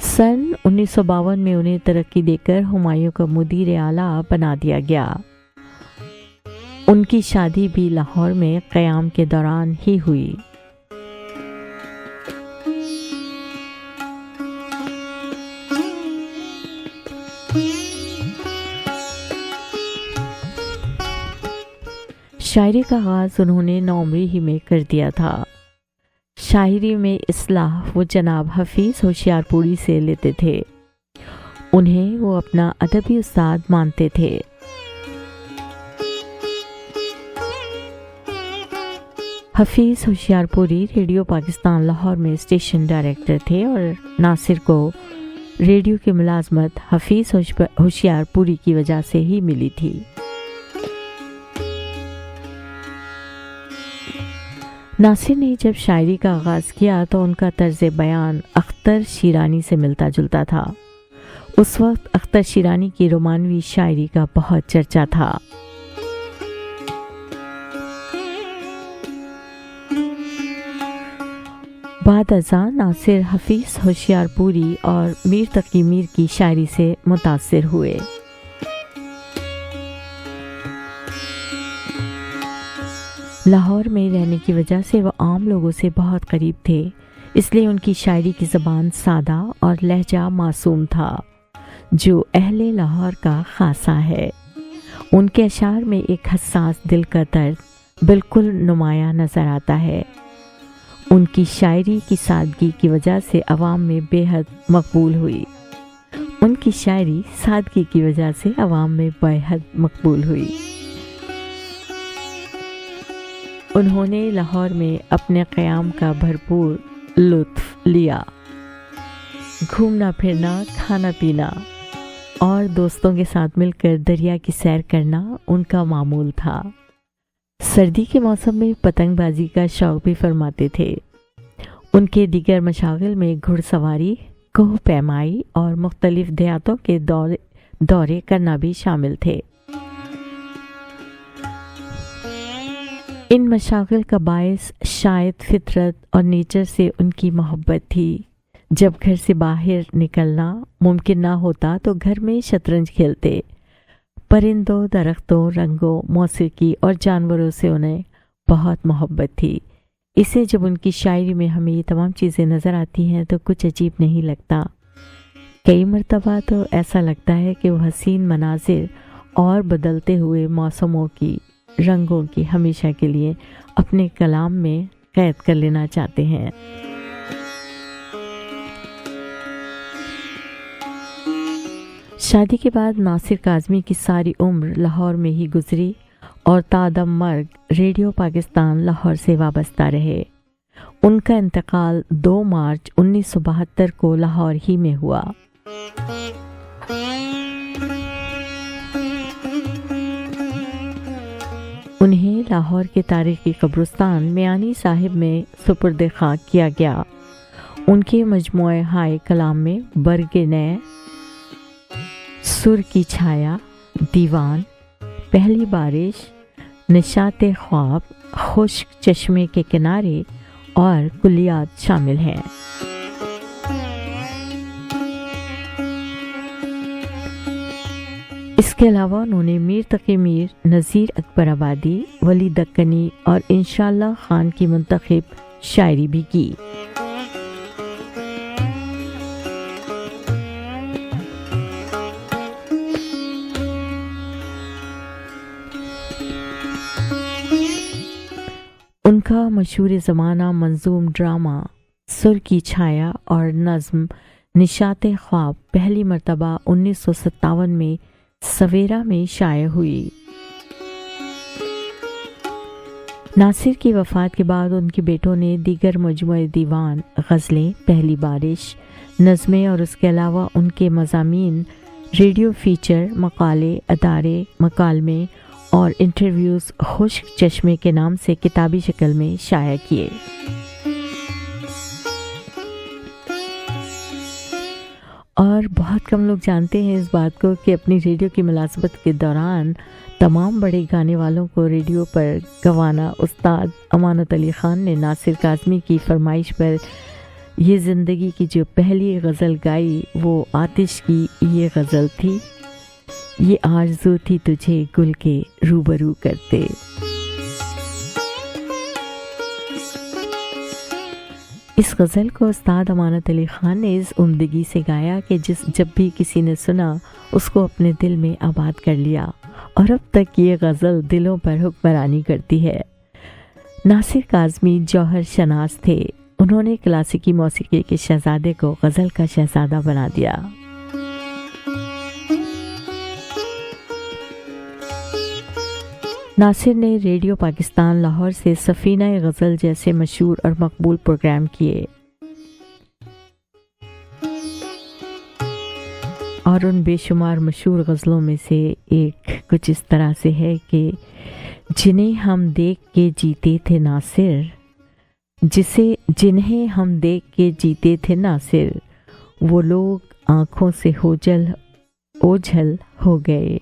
सन 1952 में उन्हें तरक्की देकर हुमायूं का मुदीर आला बना दिया गया। उनकी शादी भी लाहौर में क़याम के दौरान ही हुई। शायरी का आगाज़ उन्होंने 9 उम्री ही में कर दिया था। शायरी में इस्लाह वो जनाब हफीज़ होशियारपुरी से लेते थे। उन्हें वो अपना अदबी उस्ताद मानते थे। हफीज़ होशियारपुरी रेडियो पाकिस्तान लाहौर में स्टेशन डायरेक्टर थे और नासिर को रेडियो की मुलाजमत हफीज़ होशियारपुरी की वजह से ही मिली थी। नासिर ने जब शायरी का आगाज़ किया तो उनका तर्ज बयान अख्तर शिरानी से मिलता जुलता था। उस वक्त अख्तर शिरानी की रोमानवी शायरी का बहुत चर्चा था। बाद अज़ां नासिर हफीज़ होशियारपुरी और मीर तकी मीर की शायरी से मुतासिर हुए। लाहौर में रहने की वजह से वह आम लोगों से बहुत करीब थे, इसलिए उनकी शायरी की ज़बान सादा और लहजा मासूम था, जो अहले लाहौर का खासा है। उनके अशार में एक हसास दिल का दर्द बिल्कुल नुमाया नज़र आता है। उनकी शायरी की सादगी की वजह से अवाम में बेहद मकबूल हुई। उनकी शायरी सादगी की वजह से अवाम में बेहद मकबूल हुई। उन्होंने लाहौर में अपने क़याम का भरपूर लुत्फ़ लिया। घूमना फिरना, खाना पीना और दोस्तों के साथ मिलकर दरिया की सैर करना उनका मामूल था। सर्दी के मौसम में पतंगबाजी का शौक़ भी फरमाते थे। उनके दीगर मशागिल में घुड़सवारी, कोह पैमाई और मुख्तलिफ देहातों के दौरे करना भी शामिल थे। इन मशागिल का बायस शायद फितरत और नेचर से उनकी मोहब्बत थी। जब घर से बाहर निकलना मुमकिन ना होता तो घर में शतरंज खेलते। परिंदों, दरख्तों, रंगों, मौसीकी और जानवरों से उन्हें बहुत मोहब्बत थी। इसे जब उनकी शायरी में हमें ये तमाम चीज़ें नज़र आती हैं तो कुछ अजीब नहीं लगता। कई मर्तबा तो ऐसा लगता है कि वो हसीन मनाजिर और बदलते हुए मौसमों की, रंगों की हमेशा के लिए अपने कलाम में कैद कर लेना चाहते हैं। शादी के बाद नासिर काज़मी की सारी उम्र लाहौर में ही गुजरी और तादम मर्ग रेडियो पाकिस्तान लाहौर से वाबस्ता रहे। उनका इंतकाल 2 मार्च 1972 को लाहौर ही में हुआ। उन्हें लाहौर के तारीखी कब्रिस्तान मियानी साहिब में सुपुर्द खाक किया गया। उनके मजमुए हाय कलाम में बरगे नए, सुर की छाया, दीवान, पहली बारिश, निशाते ख्वाब, खुश्क चश्मे के किनारे और कुलियात शामिल हैं। इसके अलावा उन्होंने मीर तकी मीर, नज़ीर अकबर आबादी, वली दक्कनी और इंशाअल्लाह खान की मुंतखब शायरी भी की। उनका मशहूर ज़माना मंजूम ड्रामा सुर की छाया और नज़्म निशाते ख्वाब पहली मर्तबा 1957 में सवेरा में शाया हुई। नासिर की वफ़ात के बाद उनके बेटों ने दीगर मजमूए दीवान, गज़लें, पहली बारिश, नज़में और उसके अलावा उनके मज़ामीन रेडियो फीचर, मकाले, अदारे, मकालमे और इंटरव्यूज़ खुश्क चश्मे के नाम से किताबी शक्ल में शाया किए। और बहुत कम लोग जानते हैं इस बात को कि अपनी रेडियो की मुलाज़मत के दौरान तमाम बड़े गाने वालों को रेडियो पर गवाना उस्ताद अमानत अली ख़ान ने नासिर काज़मी की फरमाइश पर ये ज़िंदगी की जो पहली गज़ल गाई वो आतिश की ये गज़ल थी, ये आरज़ू थी तुझे गुल के रूबरू करते। इस गज़ल को उस्ताद अमानत अली ख़ान ने इस उम्दगी से गाया कि जब भी किसी ने सुना उसको अपने दिल में आबाद कर लिया और अब तक ये गज़ल दिलों पर हुक्मरानी करती है। नासिर काज़मी जौहर शनास थे। उन्होंने क्लासिकी मौसीकी के शहज़ादे को गज़ल का शहज़ादा बना दिया। नासिर ने रेडियो पाकिस्तान लाहौर से सफ़ीना गज़ल जैसे मशहूर और मकबूल प्रोग्राम किए और उन बेशुमार मशहूर गज़लों में से एक कुछ इस तरह से है कि जिन्हें हम देख के जीते थे नासिर, जिन्हें हम देख के जीते थे नासिर, वो लोग आँखों से ओझल हो गए।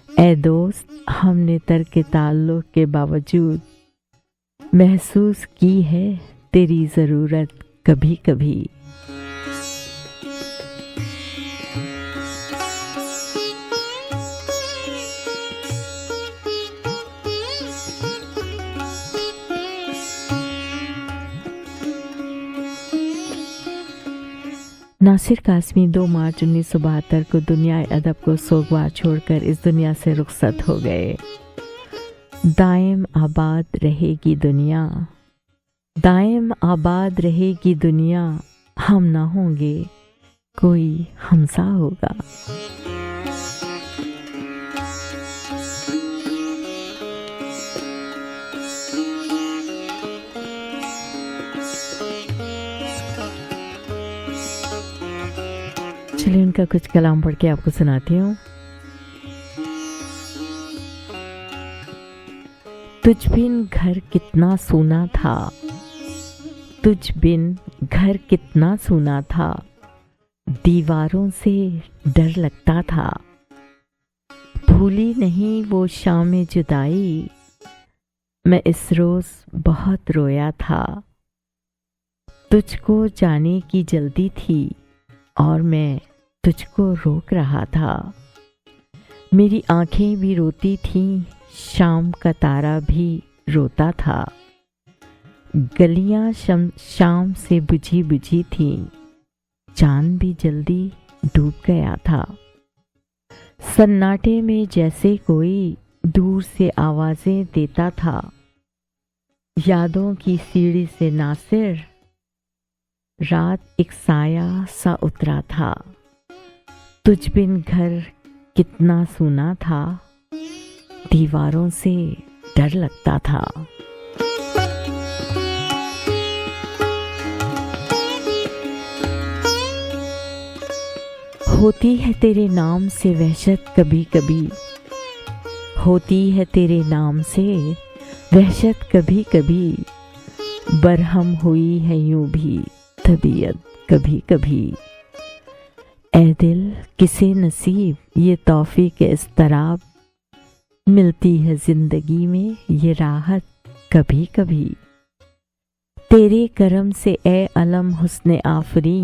ऐ दोस्त, हमने तर्क ताल्लुक़ के बावजूद महसूस की है तेरी ज़रूरत कभी कभी। नासिर काज़मी 2 मार्च 1972 को दुनिया अदब को सोगवार छोड़कर इस दुनिया से रुखसत हो गए। दायम आबाद रहेगी दुनिया, दायम आबाद रहेगी दुनिया, हम ना होंगे कोई हमसा होगा। चलिए उनका कुछ कलाम पढ़ के आपको सुनाती हूँ। तुझ बिन घर कितना सूना था, तुझ बिन घर कितना सूना था, दीवारों से डर लगता था। भूली नहीं वो शाम जुदाई, मैं इस रोज बहुत रोया था। तुझको जाने की जल्दी थी और मैं तुझको रोक रहा था। मेरी आंखें भी रोती थीं, शाम का तारा भी रोता था। गलियां शाम से बुझी बुझी थीं, चांद भी जल्दी डूब गया था। सन्नाटे में जैसे कोई दूर से आवाजें देता था। यादों की सीढ़ी से नासिर रात एक साया सा उतरा था। तुझ बिन घर कितना सूना था, दीवारों से डर लगता था। होती है तेरे नाम से वहशत कभी कभी, होती है तेरे नाम से वहशत कभी कभी, बरहम हुई है यूं भी तबीयत कभी कभी। ऐ दिल किसे नसीब ये तौफीक इस्तराब, मिलती है जिंदगी में ये राहत कभी कभी। तेरे करम से ऐ अलम हुस्ने आफरी,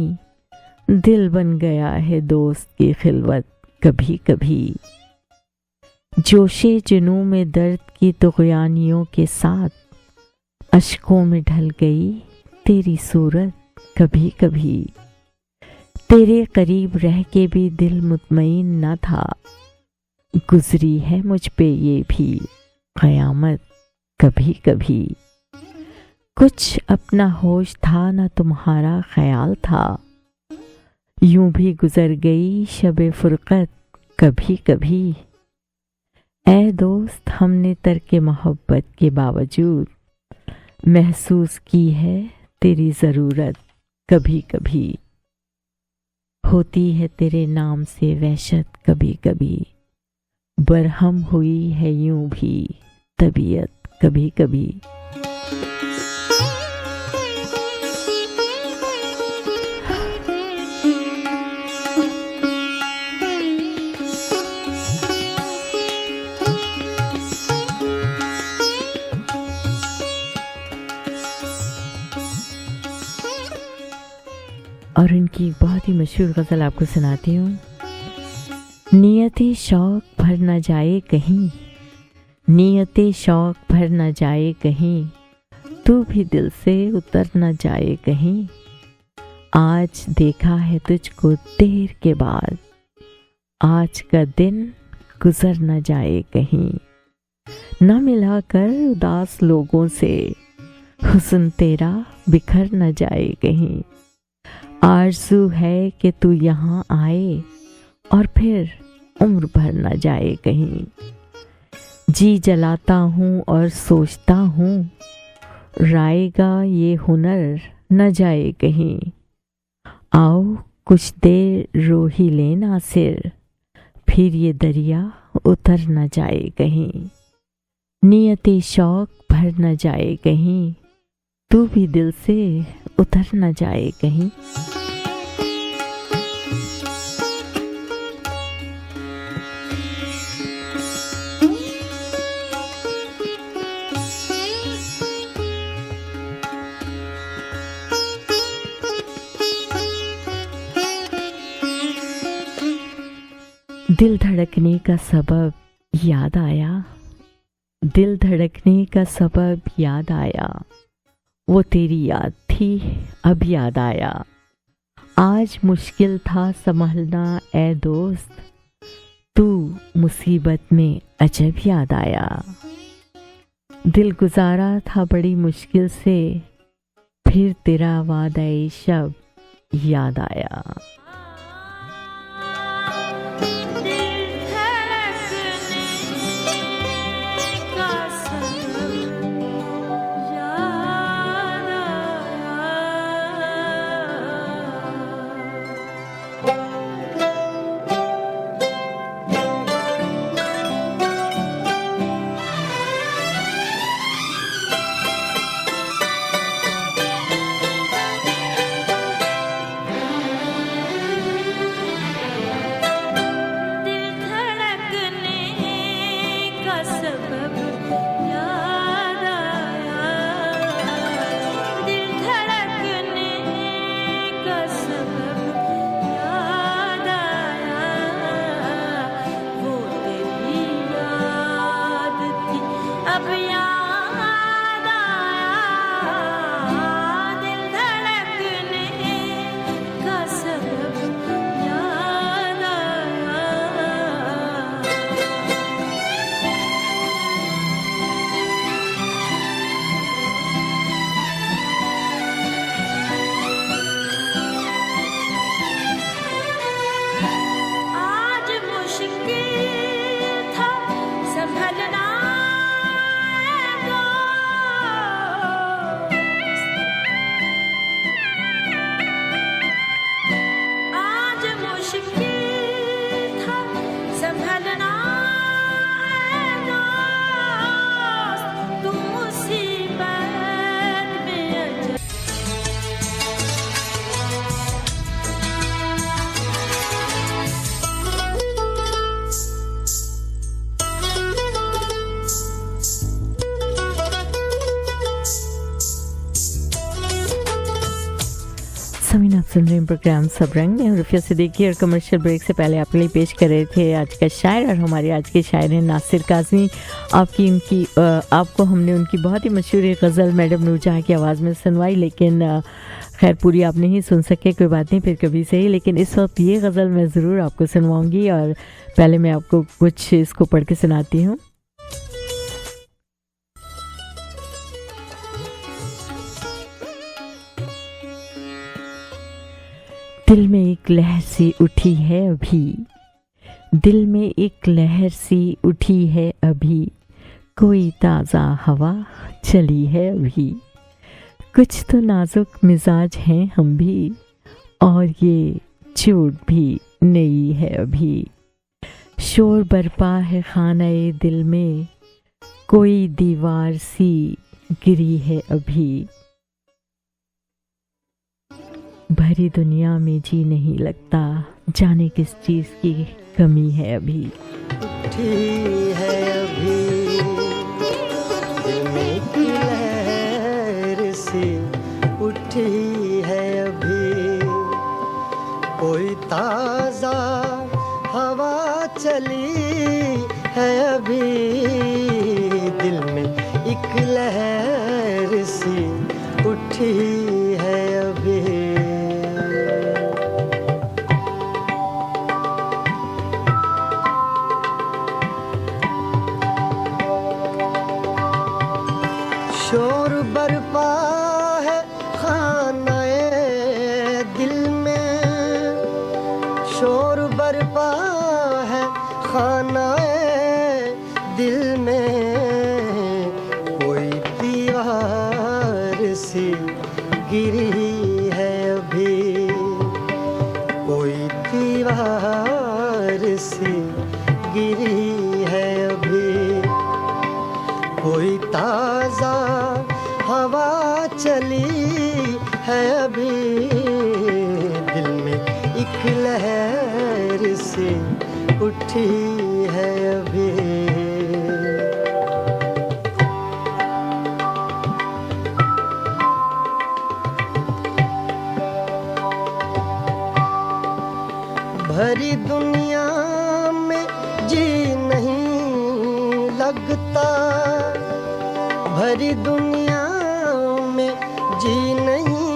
दिल बन गया है दोस्त की खिलवत कभी कभी। जोशे जुनू में दर्द की तुग़यानियों के साथ, अश्कों में ढल गई तेरी सूरत कभी कभी। तेरे करीब रह के भी दिल मुतमईन न था, गुजरी है मुझ पे ये भी क़यामत कभी कभी। कुछ अपना होश था न तुम्हारा ख्याल था, यूं भी गुजर गई शबे फुरकत कभी कभी। ऐ दोस्त हमने तरके मोहब्बत के बावजूद महसूस की है तेरी ज़रूरत कभी कभी। होती है तेरे नाम से वहशत कभी कभी, बरहम हुई है यूं भी तबीयत कभी कभी। और उनकी एक बहुत ही मशहूर गज़ल आपको सुनाती हूँ। नियते शौक भर न जाए कहीं, नियते शौक भर न जाए कहीं, तू भी दिल से उतर न जाए कहीं। आज देखा है तुझको देर के बाद, आज का दिन गुजर न जाए कहीं। न मिला कर उदास लोगों से, हुस्न तेरा बिखर न जाए कहीं। आरज़ू है कि तू यहाँ आए और फिर उम्र भर न जाए कहीं। जी जलाता हूँ और सोचता हूँ, रायगा ये हुनर न जाए कहीं। आओ कुछ देर रो ही लेना सिर, फिर ये दरिया उतर न जाए कहीं। नियते शौक भर न जाए कहीं, तू भी दिल से उतर न जाए कहीं। दिल धड़कने का सबब याद आया, दिल धड़कने का सबब याद आया, वो तेरी याद थी अब याद आया। आज मुश्किल था संभलना ए दोस्त, तू मुसीबत में अजब याद आया। दिल गुजारा था बड़ी मुश्किल से, फिर तेरा वादा-ए शब याद आया। समीन आप सुन रहे हैं प्रोग्राम सब रंग में। रुफिया सिद्दीकी और कमर्शियल ब्रेक से पहले आपके लिए पेश कर रहे थे आज का शायर, और हमारे आज के शायर हैं नासिर काज़मी। आपको हमने उनकी बहुत ही मशहूर गज़ल मैडम नूरजहां की आवाज़ में सुनवाई, लेकिन खैर पूरी आप नहीं सुन सके, कोई बात नहीं, फिर कभी सही। लेकिन इस वक्त ये गज़ल मैं ज़रूर आपको सुनवाऊँगी, और पहले मैं आपको कुछ इसको पढ़ के सुनाती हूँ। दिल में एक लहर सी उठी है अभी, दिल में एक लहर सी उठी है अभी, कोई ताज़ा हवा चली है अभी। कुछ तो नाजुक मिजाज हैं हम भी, और ये चोट भी नई है अभी। शोर बरपा है खानाए दिल में, कोई दीवार सी गिरी है अभी। भरी दुनिया में जी नहीं लगता, जाने किस चीज की कमी है अभी। उठी है अभी दिल में की लहर सी, उठी है अभी, कोई ताज़ा हवा चली है अभी। दिल में एक लहर सी उठी है अभी। शोर बरपा है खानाए दिल में, शोर बरपा है खानाए दिल में, कोई दीवार सी गिरी है अभी, कोई दीवार सी गिरी है अभी, कोई ताज़ा हवा चली है अभी। दिल में एक लहर सी उठी है अभी। भरी दुनिया में जी नहीं लगता, भरी दुनिया में जी नहीं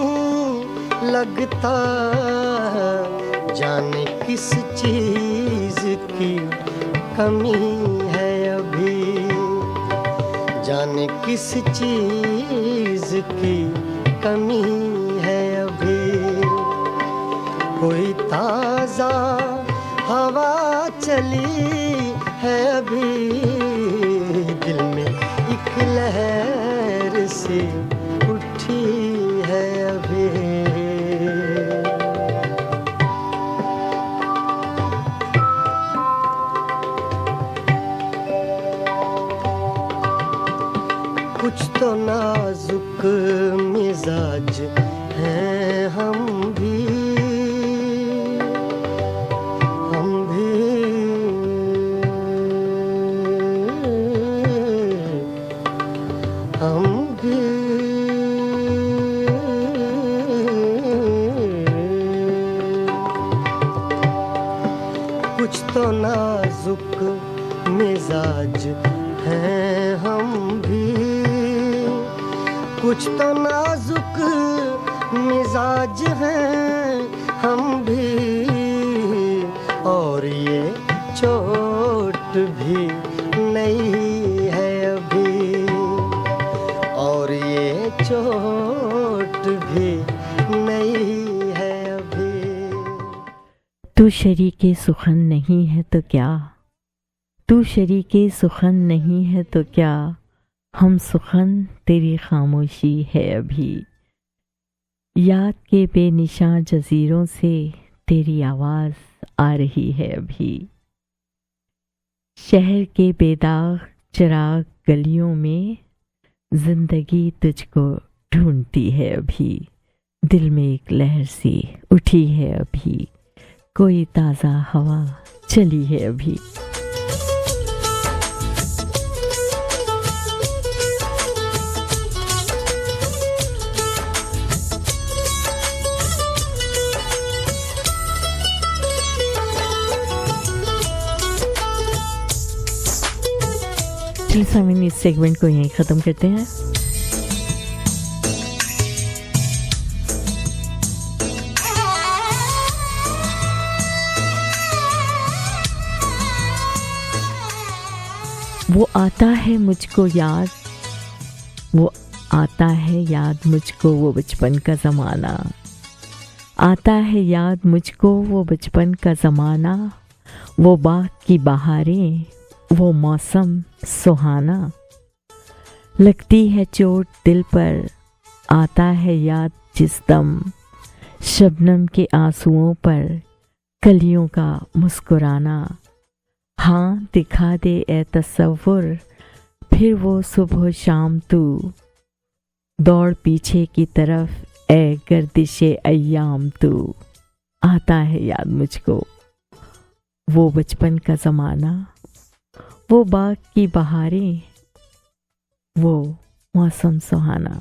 लगता, जाने किस चीज की कमी है अभी, जाने किस चीज की कमी है अभी। कोई ताज़ा हवा चली है अभी, दिल में एक लहर सी उठी है अभी। कुछ तो नाजुक मिजाज हैं हम भी, हम भी, हम भी। कुछ तो नाजुक मिजाज हैं हम भी, कुछ तो नाजुक मिजाज हैं हम भी, और ये चोट भी नहीं है अभी, और ये चोट भी नहीं है अभी। तू शरीके सुखन नहीं है तो क्या, तू शरीके सुखन नहीं है तो क्या, हम सुखन तेरी खामोशी है अभी। याद के बेनिशां जजीरों से तेरी आवाज आ रही है अभी। शहर के बेदाग चिराग गलियों में जिंदगी तुझको ढूंढती है अभी। दिल में एक लहर सी उठी है अभी, कोई ताज़ा हवा चली है अभी। चलिए सामने इस सेगमेंट को यहीं ख़त्म करते हैं। वो आता है मुझको याद, वो आता है याद मुझको वो बचपन का ज़माना। आता है याद मुझको वो बचपन का ज़माना, वो बाग की बहारें, वो मौसम सुहाना। लगती है चोट दिल पर, आता है याद जिस दम, शबनम के आंसुओं पर कलियों का मुस्कुराना। हाँ दिखा दे ए तसव्वुर, फिर वो सुबह शाम तू, दौड़ पीछे की तरफ ए गर्दिशे अय्याम तू। आता है याद मुझको वो बचपन का ज़माना, वो बाग की बहारें, वो मौसम सुहाना।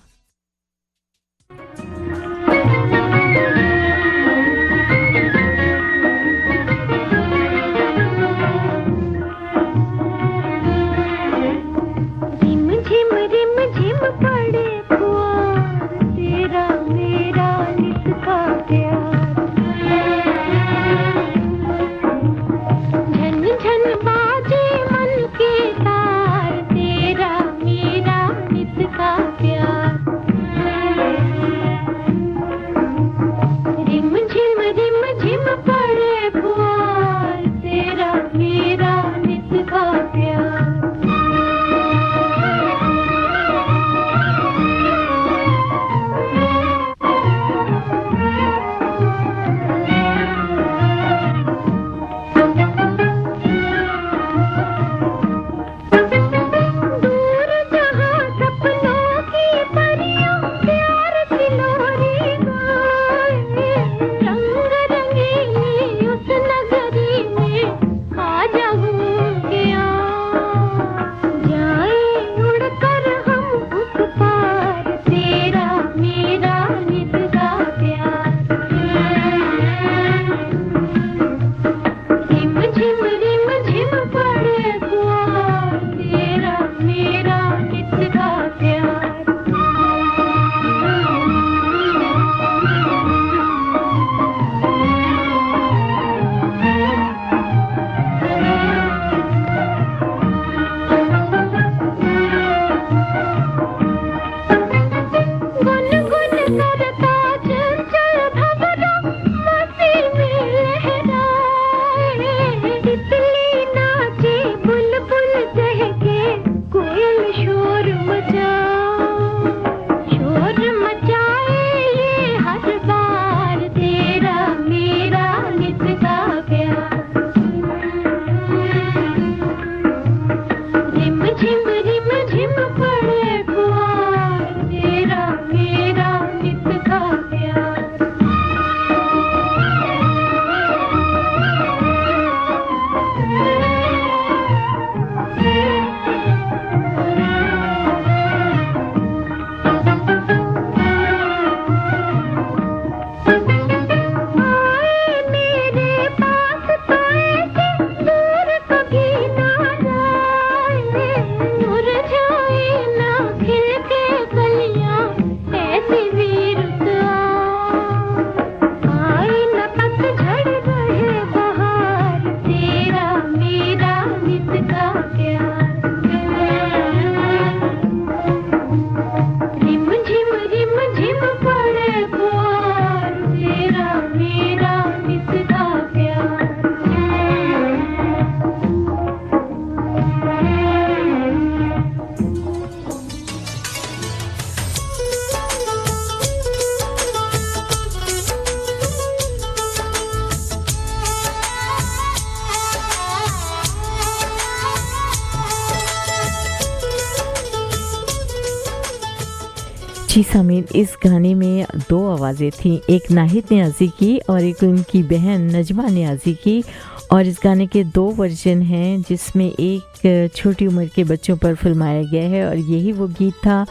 जी सामीन, इस गाने में दो आवाज़ें थीं, एक नाहिद नियाज़ी की और एक उनकी बहन नजमा नियाज़ी की। और इस गाने के दो वर्जन हैं, जिसमें एक छोटी उम्र के बच्चों पर फिल्माया गया है और यही वो गीत था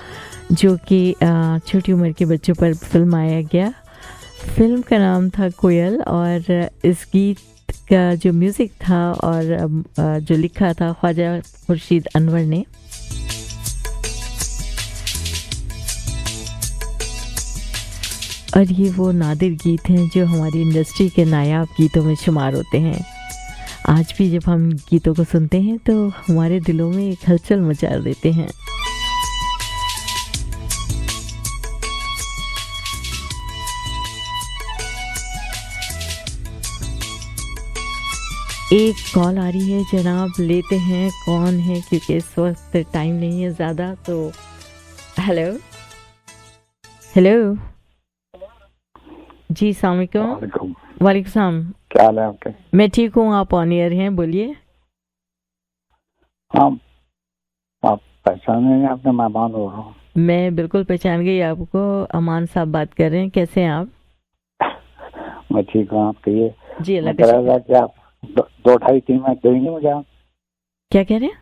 जो कि छोटी उम्र के बच्चों पर फिल्माया गया। फिल्म का नाम था कोयल और इस गीत का जो म्यूज़िक था और जो लिखा था ख्वाजा खुर्शीद अनवर ने। और ये वो नादिर गीत हैं जो हमारी इंडस्ट्री के नायाब गीतों में शुमार होते हैं। आज भी जब हम गीतों को सुनते हैं तो हमारे दिलों में एक हलचल मचा देते हैं। एक कॉल आ रही है जनाब, लेते हैं कौन है, क्योंकि इस वक्त टाइम नहीं है ज़्यादा। तो हेलो हेलो जी, अस्सलाम वालेकुम। वालेकुम सलाम। क्या हाल है आपके? मैं ठीक हूँ, आप ऑन एयर हैं, बोलिए। हाँ, आप पहचाने नहीं, आपने मेहमान हो रहा हूँ। मैं बिल्कुल पहचान गई आपको, अमान साहब बात कर रहे हैं। कैसे हैं आप? मैं ठीक हूँ, आप कहिए। जी अल्लाह मैं का कह रहा शुक्र। था कि आप 2-2.5-3 मिनट देंगे मुझे? आप क्या कह रहे हैं?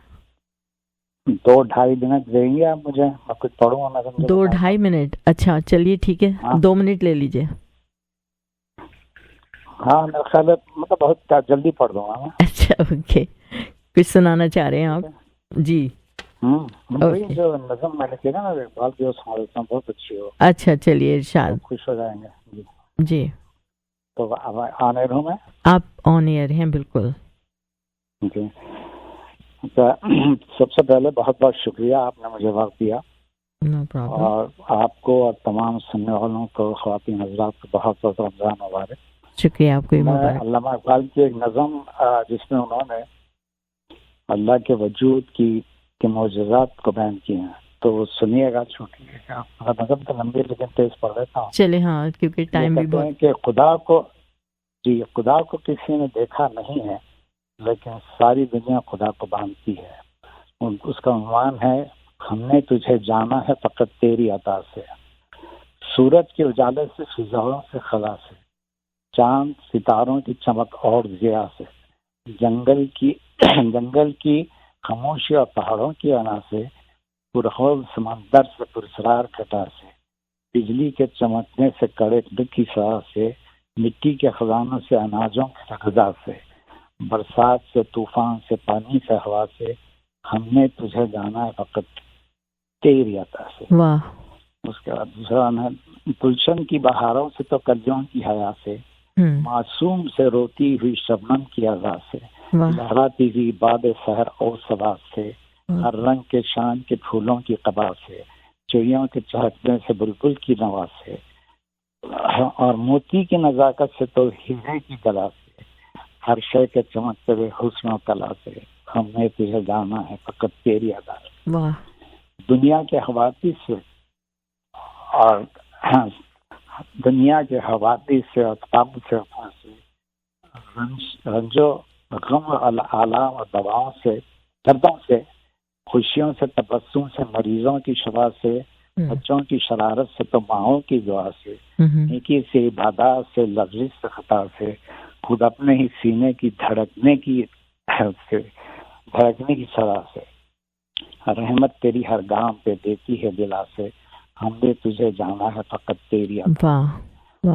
2-2.5 मिनट देंगे आप मुझे? मैं कुछ पढ़ूंगा, मैं समझूंगा। 2-2.5 मिनट? अच्छा चलिए ठीक है, हाँ। 2 मिनट ले लीजिए। हाँ, मेरा ख्याल है मतलब बहुत जल्दी पढ़ दूंगा मैं। अच्छा ओके, कुछ सुनाना चाह रहे हैं आप? जी वही ओके। जो नज़म मैंने किया ना इकबाल की, वो समझता हूँ बहुत अच्छी हो। अच्छा चलिए, इरशाद। बहुत खुश हो जाएंगे जी। जी तो अब आने रहूँ मैं? आप ऑन एयर हैं बिल्कुल। जी, तो सबसे पहले बहुत बहुत शुक्रिया, आपने मुझे वक्त दिया। No problem. और आपको और तमाम सुनने वालों को, ख्वातीन हज़रात को बहुत बहुत रमज़ान मुबारक। शुक्रिया आपको भी मैं मुबारक। अल्लामा इकबाल की एक नज़म जिसमें उन्होंने अल्लाह के वजूद के मौजज़ात को बयान किए हैं, तो सुनिएगा। छोटी है, नज़म तो लंबी लेकिन तेज पढ़ देता हूँ। चले हाँ, क्योंकि टाइम भी बहुत। कि खुदा को किसी ने देखा नहीं है, लेकिन सारी दुनिया खुदा को मानती है। उसका उन्वान है, हमने तुझे जाना है फकत तेरी अता से। सूरज के उजाले से, फिजाओं से, खला से, चांद सितारों की चमक और जिया से, जंगल की खामोशी और पहाड़ों की अना से, पुरखौल समंदर से, पुरसरार घटा से, बिजली के चमकने से, कड़क की सहा से, मिट्टी के खजानों से, अनाजों के गजा से, बरसात से, तूफान से, पानी से, हवा से, हमने तुझे जाना है फकत तेरी अता से। वाह। उसके बाद दूसरा है, गुलशन की बहारों से तो कलियों की हया से, मासूम से रोती हुई शबनम की अज़ा से, लहराती हुई बाद सहर और सवा से, हर रंग के शान के फूलों की कबा से, चिड़ियों के चहकने से, बुलबुल की नवा से, और मोती की नजाकत से तो हीरे की गला से, हर शय के चमकते हुए हुस्न और कला से, हमने तुझे जाना है फकत तेरी अदा से। वाह। दुनिया के हवाती से और दुनिया के हवाती से और ताब से, रंजो गम, आलाम और दवाओं से, दर्दों से, खुशियों से, तबस्सुम से, मरीजों की शफा से, बच्चों की शरारत से तो माओं की दुआ से, नेकी से, इबादत से, लफ्ज़ से, खता से, खुद अपने ही सीने की धड़कने की सदा से, रहमत तेरी हर गांव पे देती है दिला से, हमने तुझे जाना है फकत तेरी। वाह।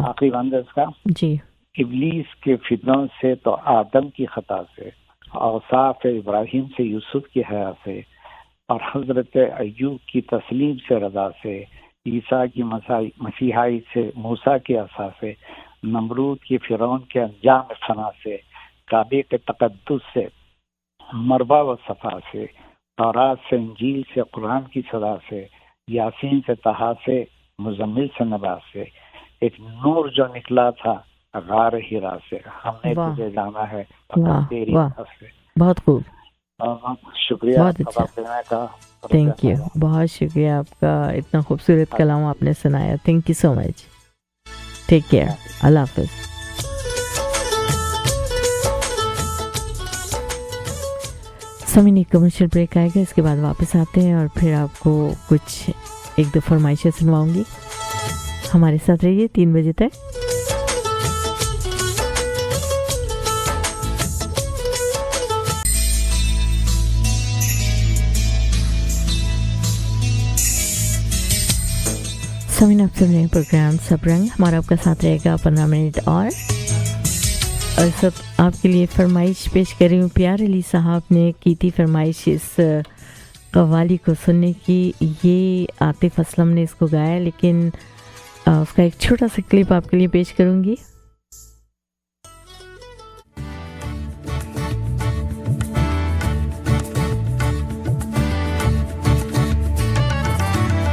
आखिरी बंद इसका जी। इब्लीस के फितनों से तो आदम की खता से, औसाफ इब्राहिम से, यूसुफ की हया से, और हजरत अय्यूब की तस्लीम से, रजा से, ईसा की मसीहाई से, मूसा की असा से, नमरूद की फिरौन के अंजाम फना से, काबे के तकद्दुस से, मरवा व सफा से, तौरात से, इंजील से, कुरान की सदा से, यासीन से, तहा से, मुजम्मिल से, नबा से, एक नूर जो निकला था गार हिरा से, हमने तुझे जाना है तेरी तरफ से। बहुत खूब, शुक्रिया, बहुत अच्छा, का थैंक यू, बहुत शुक्रिया आपका, इतना खूबसूरत कलाम आपने सुनाया। Thank you so much, take care, अल्लाह हाफिज। समय कमर्शियल ब्रेक आएगा, इसके बाद वापस आते हैं और फिर आपको कुछ 1-2 फरमाइशें सुनवाऊंगी। हमारे साथ रहिए 3 बजे तक। समय आप सुन रहे हैं प्रोग्राम सब रंग, हमारा आपका साथ रहेगा 15 मिनट और सब आपके लिए फरमाइश पेश कर रही हूँ। प्यार अली साहब ने की थी फरमाइश इस कव्वाली को सुनने की। ये आतिफ असलम ने इसको गाया, लेकिन उसका एक छोटा सा क्लिप आपके लिए पेश करूँगी।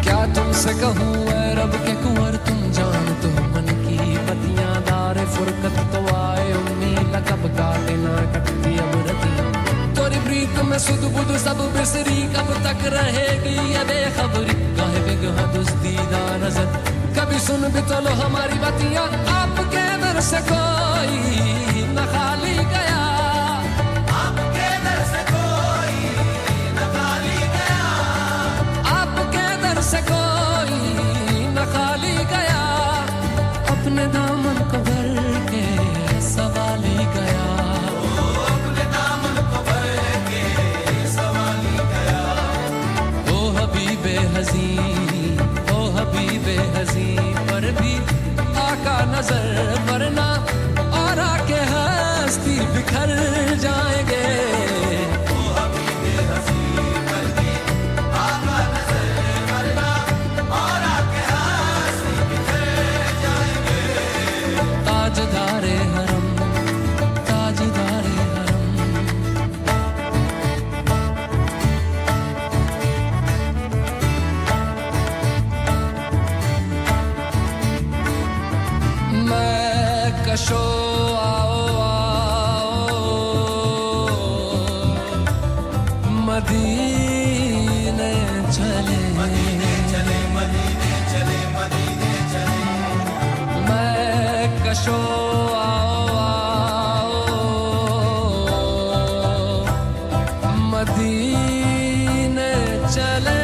क्या तुमसे कहूँ ऐ रब के कुंवर, तुम जान तो मन की बतियां दारे फुरकत तो आए, उम्मीद कब काटे ना कटती में सुध बुध सब बिसरी, कब तक रहेगी ये बेखबरी, काहे बिगहा दुस्तीदा नजर, कभी सुन भी तो लो हमारी बतिया, आपके दर से कोई न खाली गया, आपके दर से कोई न खाली गया, आपके दर से कोई न खाली गया, अपने दामन को भर के सवाली गया, अपने दामन को भर के सवाली गया, ओ हबीबे हज़ीं, ओ हबीबे हज़ीं, पर भी आका नजर वरना और आके हस्ती बिखर जाएंगे, ओ हबीबे हज़ीं, पर भी आका नजर वरना और आके हस्ती बिखर जाएंगे, ताजदारे हरम, ताजदारे हरम, मैं कशो आओ आओ मदीने चले, मदीने चले, मदीने चले, मदीने चले, मैं कशो आओ आओ मदीने चले,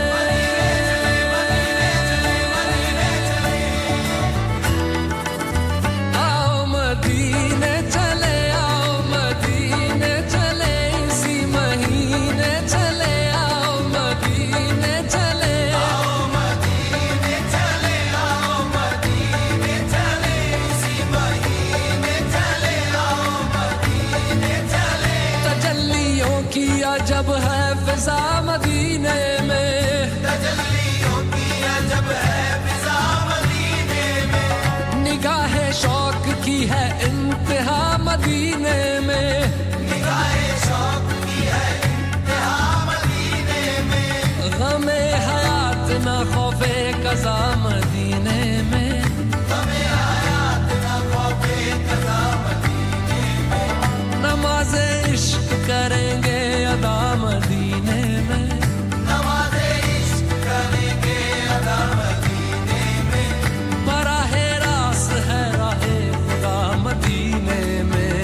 आओ मदीने चले, आओ मदीने चले, इसी महीने चले, आओ मदीने चले, आओ मदीने चले, आओ मदीने चले, इसी महीने चले, आओ मदीने चले, तजल्लियों की अजब है फिजा मदीने में, तजल्लियों की अजब है फिजा मदीने में, निगाहे शौक की है इंतहा मदीने में, निगाहे शौक की है इंतहा मदीने में, गमे हयात ना खौफे कज़ा मदीने में, गमे हयात ना खौफे कज़ा मदीने में, नमाज़े इश्क करेंगे अदा मदीने में, नमाज़े इश्क करेंगे अदा मदीने में, बराहे रास है राहे खुदा मदीने में,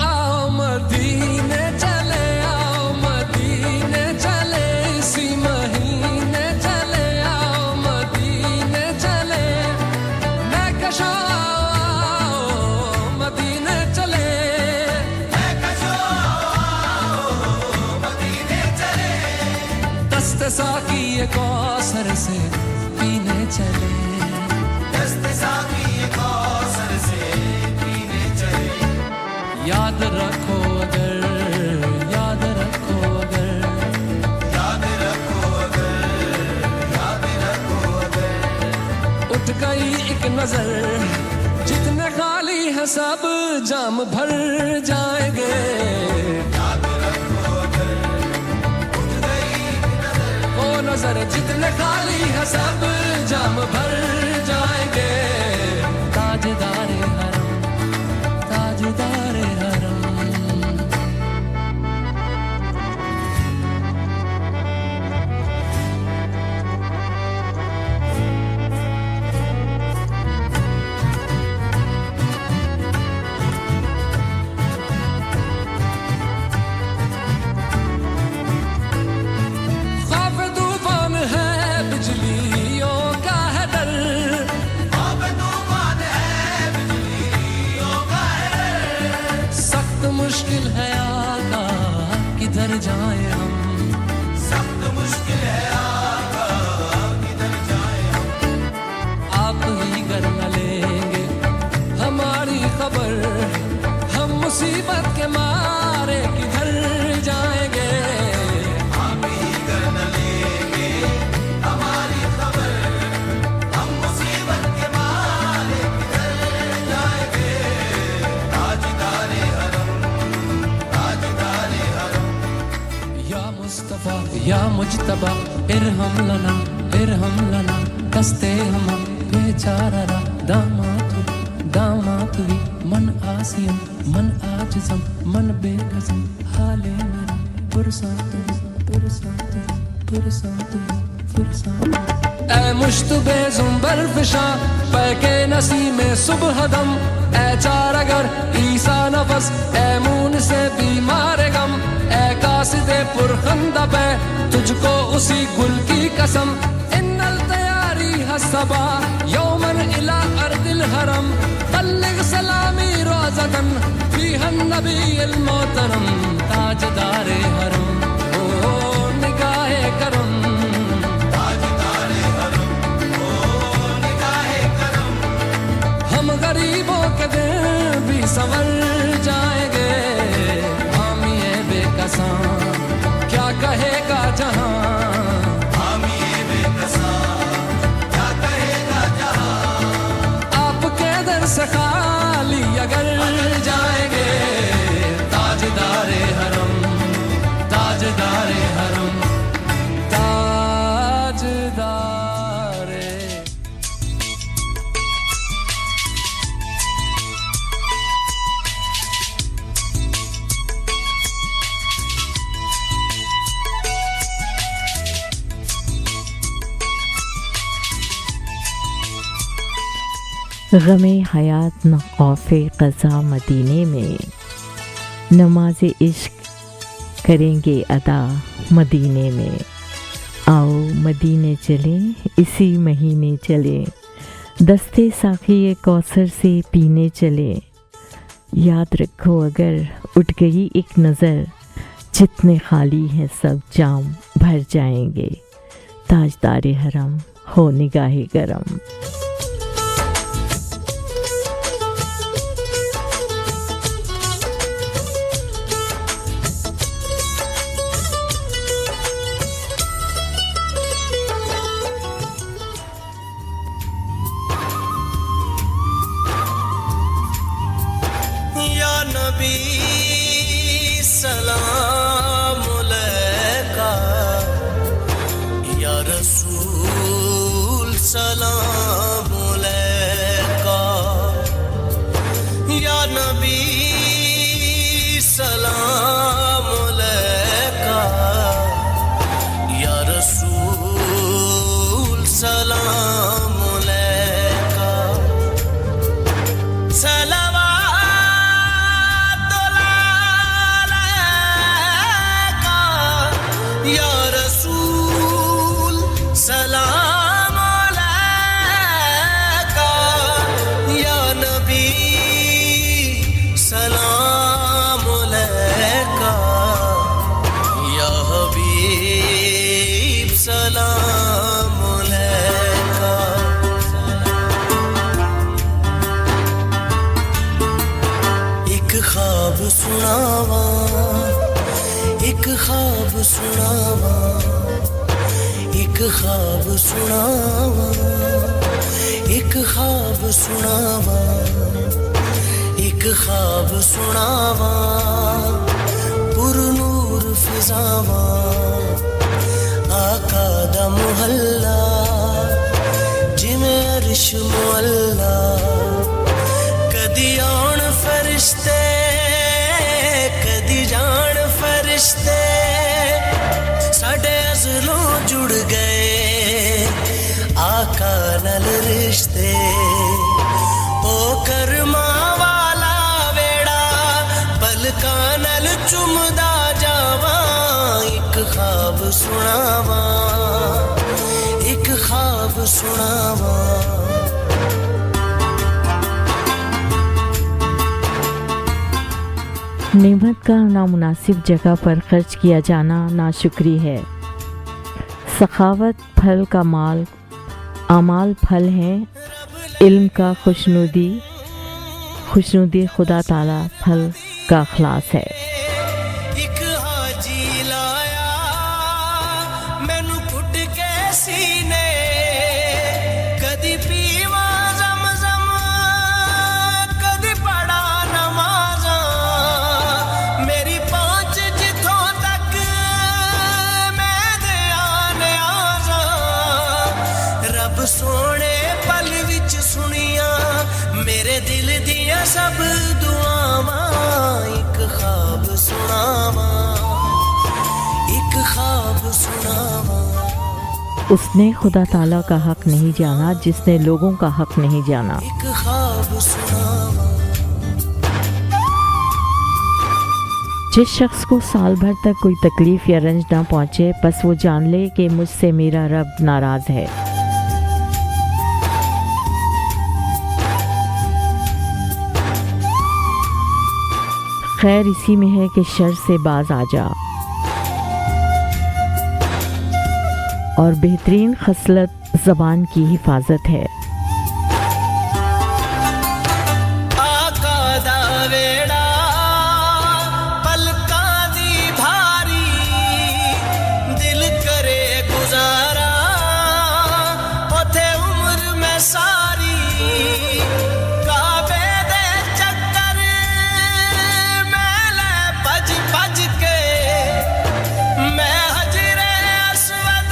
आओ मदीने चले, आओ मदीने चले, इसी महीने चले, आओ मदीने चले, मैं कशो आओ मदीने चले, मैं कशो आओ मदीने चले, दस्ते साकी ये कौसर से पीने चले, दस्ते साकी ये कौसर से पीने चले, याद रखो अगर, याद रखो अगर, याद रखो अगर, याद रखो अगर, उठ गई एक नजर, जितने खाली है सब जाम भर जाएंगे, याद रखो अगर, उठ गई एक नजर, ओ नजर जितने खाली है सब जाम भर जाएंगे, ताजदारे हरम, ताजदारे हरम, खौफ तूफान है बिजलियों का है डर, खौफ तूफान है बिजलियों का है डर, सख्त मुश्किल है आका किधर जाए हम, सख्त मुश्किल है आका किधर जाए हम, आप ही कर न लेंगे हमारी खबर, हम मुसीबत के मारे किधर जाएंगे, आप ही कर न लेंगे हमारी खबर, हम मुसीबत के मारे किधर जाएंगे, ताजदारे हरम, ताजदारे हरम, या मुस्तफा या मुजतबा इरहम लना, इरहम लना, दस्ते हम बेचारा दामातु दामात भी मन आसियम मन आजिज़म मन बेकसम हाले मेरा पुरसात ऐ मुश्तबे ज़ुंबर फिशा पैके नसी में सुबह दम ऐ चार अगर ईसा नफस ऐ मून से बीमार गम ऐ कासिदे पुरखंदा पे तुझको उसी गुल की कसम इन्नल तैयारी हसबा यौमन इला अर्दिल हरम बल्लिग सलामी रोज़तन फीहन नबील मोहतरम ताजदारे हरम ओ निगाहे करम गरीबों के दिन भी संवर जाएंगे हामिए बेकसा क्या कहेगा जहां हामिए बेकसा क्या कहेगा जहां आपके दर से खाली अगर जाएंगे ताजदारे हरम ताजदारे हरम ताजदारे गमे हयात न खौफे क़ज़ा मदीने में नमाज इश्क करेंगे अदा मदीने में आओ मदीने चलें इसी महीने चलें दस्ते साक़ी कौसर से पीने चलें याद रखो अगर उठ गई एक नज़र जितने खाली हैं सब जाम भर जाएंगे ताजदारे हरम हो निगाहे गरम सलाम अलैका या रसूल सलाम अलैका या नबी सलाम अलैका या रसूल सलाम अलैका सलाम या रसूल सलाम अलैका या नबी सलाम अलैका या हबीब सलाम अलैका एक ख्वाब सुनावा एक ख्वाब सुनावा एक ख्वाब सुनावा एक ख्वाब सुनावा एक ख्वाब सुनावा पुरनूर फिजावा आका दा मुहल्ला जिमें अर्श मुअल्ला कदी आउण फरिश्ते कदी जान फरिश्ते साडे अज़लों जुड़ गए आका नल रिश्ते ओ करमा वाला वेड़ा पलका नल चुमदा जावा एक ख्वाब सुनावा एक ख्वाब सुनावा नेमत का नामुनासिब जगह पर खर्च किया जाना नाशुक्री है। सखावत फल का माल आमाल फल है इल्म का खुशनुदी खुदा ताला फल का अखलास है। एक हाजी लाया मैनू कुट के सीने कदी पीवा ज़मज़म कदी पढ़ा नमाज़ा मेरी पहुंच जिथों तक मैं ध्यान आजा रब सोने पल विच सुनिया मेरे दिल दिया सब दुआवां एक ख्वाब सुनावा, एक ख्वाब सुनावा। उसने खुदा ताला का हक नहीं जाना जिसने लोगों का हक नहीं जाना। एक ख्वाब सुनावा। जिस शख्स को साल भर तक कोई तकलीफ या रंज ना पहुंचे, बस वो जान ले कि मुझसे मेरा रब नाराज है। खैर इसी में है कि शर से बाज आ जा। और बेहतरीन खसलत ज़बान की हिफाजत है। आका दा वेड़ा पलकां दी भारी, दिल करे गुजारा ओथे उम्र में सारी। काबे दे चक्कर मैं ले भज भज के, मैं हजरे अस्वद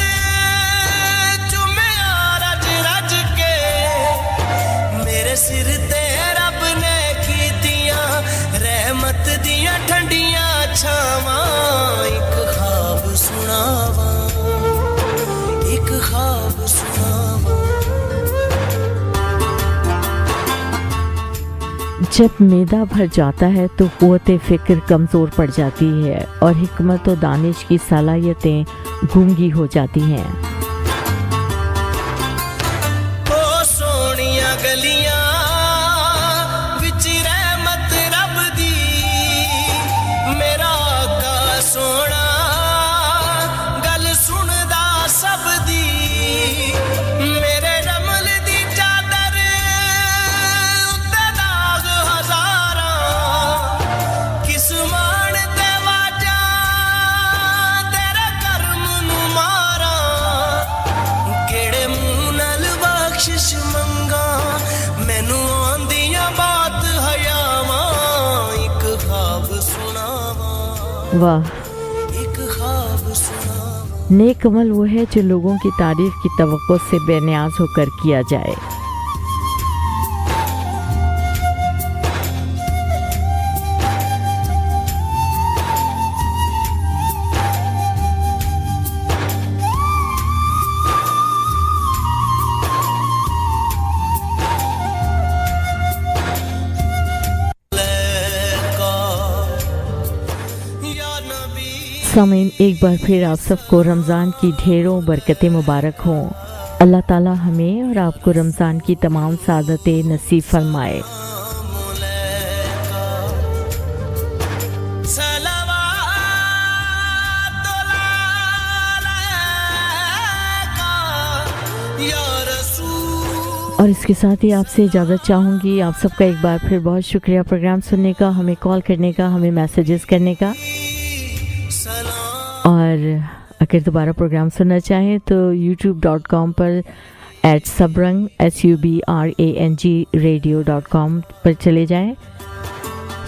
चुमिया रज रज के। मेरे सिर ते रब ने कीतियां रहमत दियां ठंडियां छावां। एक ख्वाब सुनावा, एक ख्वाब सुनावा। जब मैदा भर जाता है तो क़ुव्वत फ़िक्र कमज़ोर पड़ जाती है और हिकमत और दानिश की सलाहियतें गूंगी हो जाती हैं। ओ सोनिया गलियां विच रहमत रब दी, मेरा आका सोना गल सुनदा सब दी। मेरे रमल दी चादर उत्ते दाग हज़ारां, किस मान ते वाजा तेरे कर्म नू मारां। केड़े मुंह नाल बख्शिश मंगा, मैनू आंदियां बात हयावां। एक ख्वाब सुनावा, वाह, एक ख्वाब सुनावा। नेक अमल वो है जो लोगों की तारीफ की तवक्को से बेनियाज होकर किया जाए। सामीन, एक बार फिर आप सबको रमज़ान की ढेरों बरकतें मुबारक हों। अल्लाह ताला हमें और आपको रमज़ान की तमाम सादतें नसीब फरमाए। और इसके साथ ही आपसे इजाज़त चाहूँगी। आप सबका एक बार फिर बहुत शुक्रिया प्रोग्राम सुनने का, हमें कॉल करने का, हमें मैसेजेस करने का। और अगर दोबारा प्रोग्राम सुनना चाहें तो youtube.com पर @sabrang SUBRANG पर चले जाएं,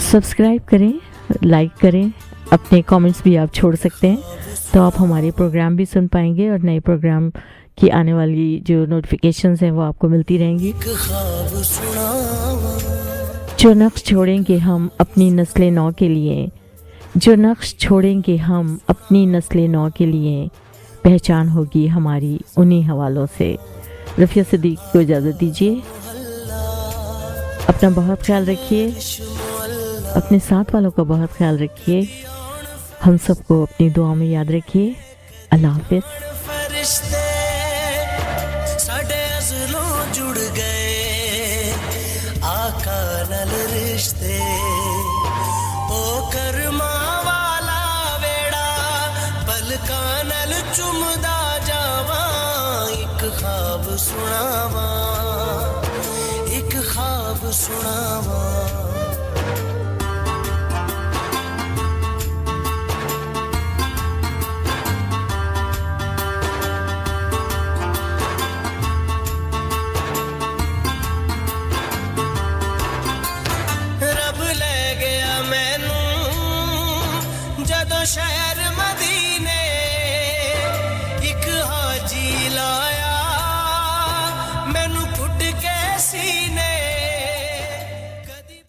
सब्सक्राइब करें, लाइक करें, अपने कमेंट्स भी आप छोड़ सकते हैं, तो आप हमारे प्रोग्राम भी सुन पाएंगे और नए प्रोग्राम की आने वाली जो नोटिफिकेशंस हैं वो आपको मिलती रहेंगी। जो नक्श छोड़ेंगे हम अपनी नस्ल नौ के लिए, जो नक्श छोड़ेंगे हम अपनी नस्ल नौ के लिए, पहचान होगी हमारी उन्हीं हवालों से। रफ़िया सिद्दीकी को इजाज़त दीजिए। अपना बहुत ख्याल रखिए, अपने साथ वालों का बहुत ख्याल रखिए, हम सबको अपनी दुआ में याद रखिए। अल्लाह हाफ़िज़। साडे अज़लों जुड़ गए आका नाल रिश्ते, ओ करमा वाला वेड़ा पलकां नाल चुमदा जावां। एक ख्वाब सुनावा, एक ख्वाब सुनावा।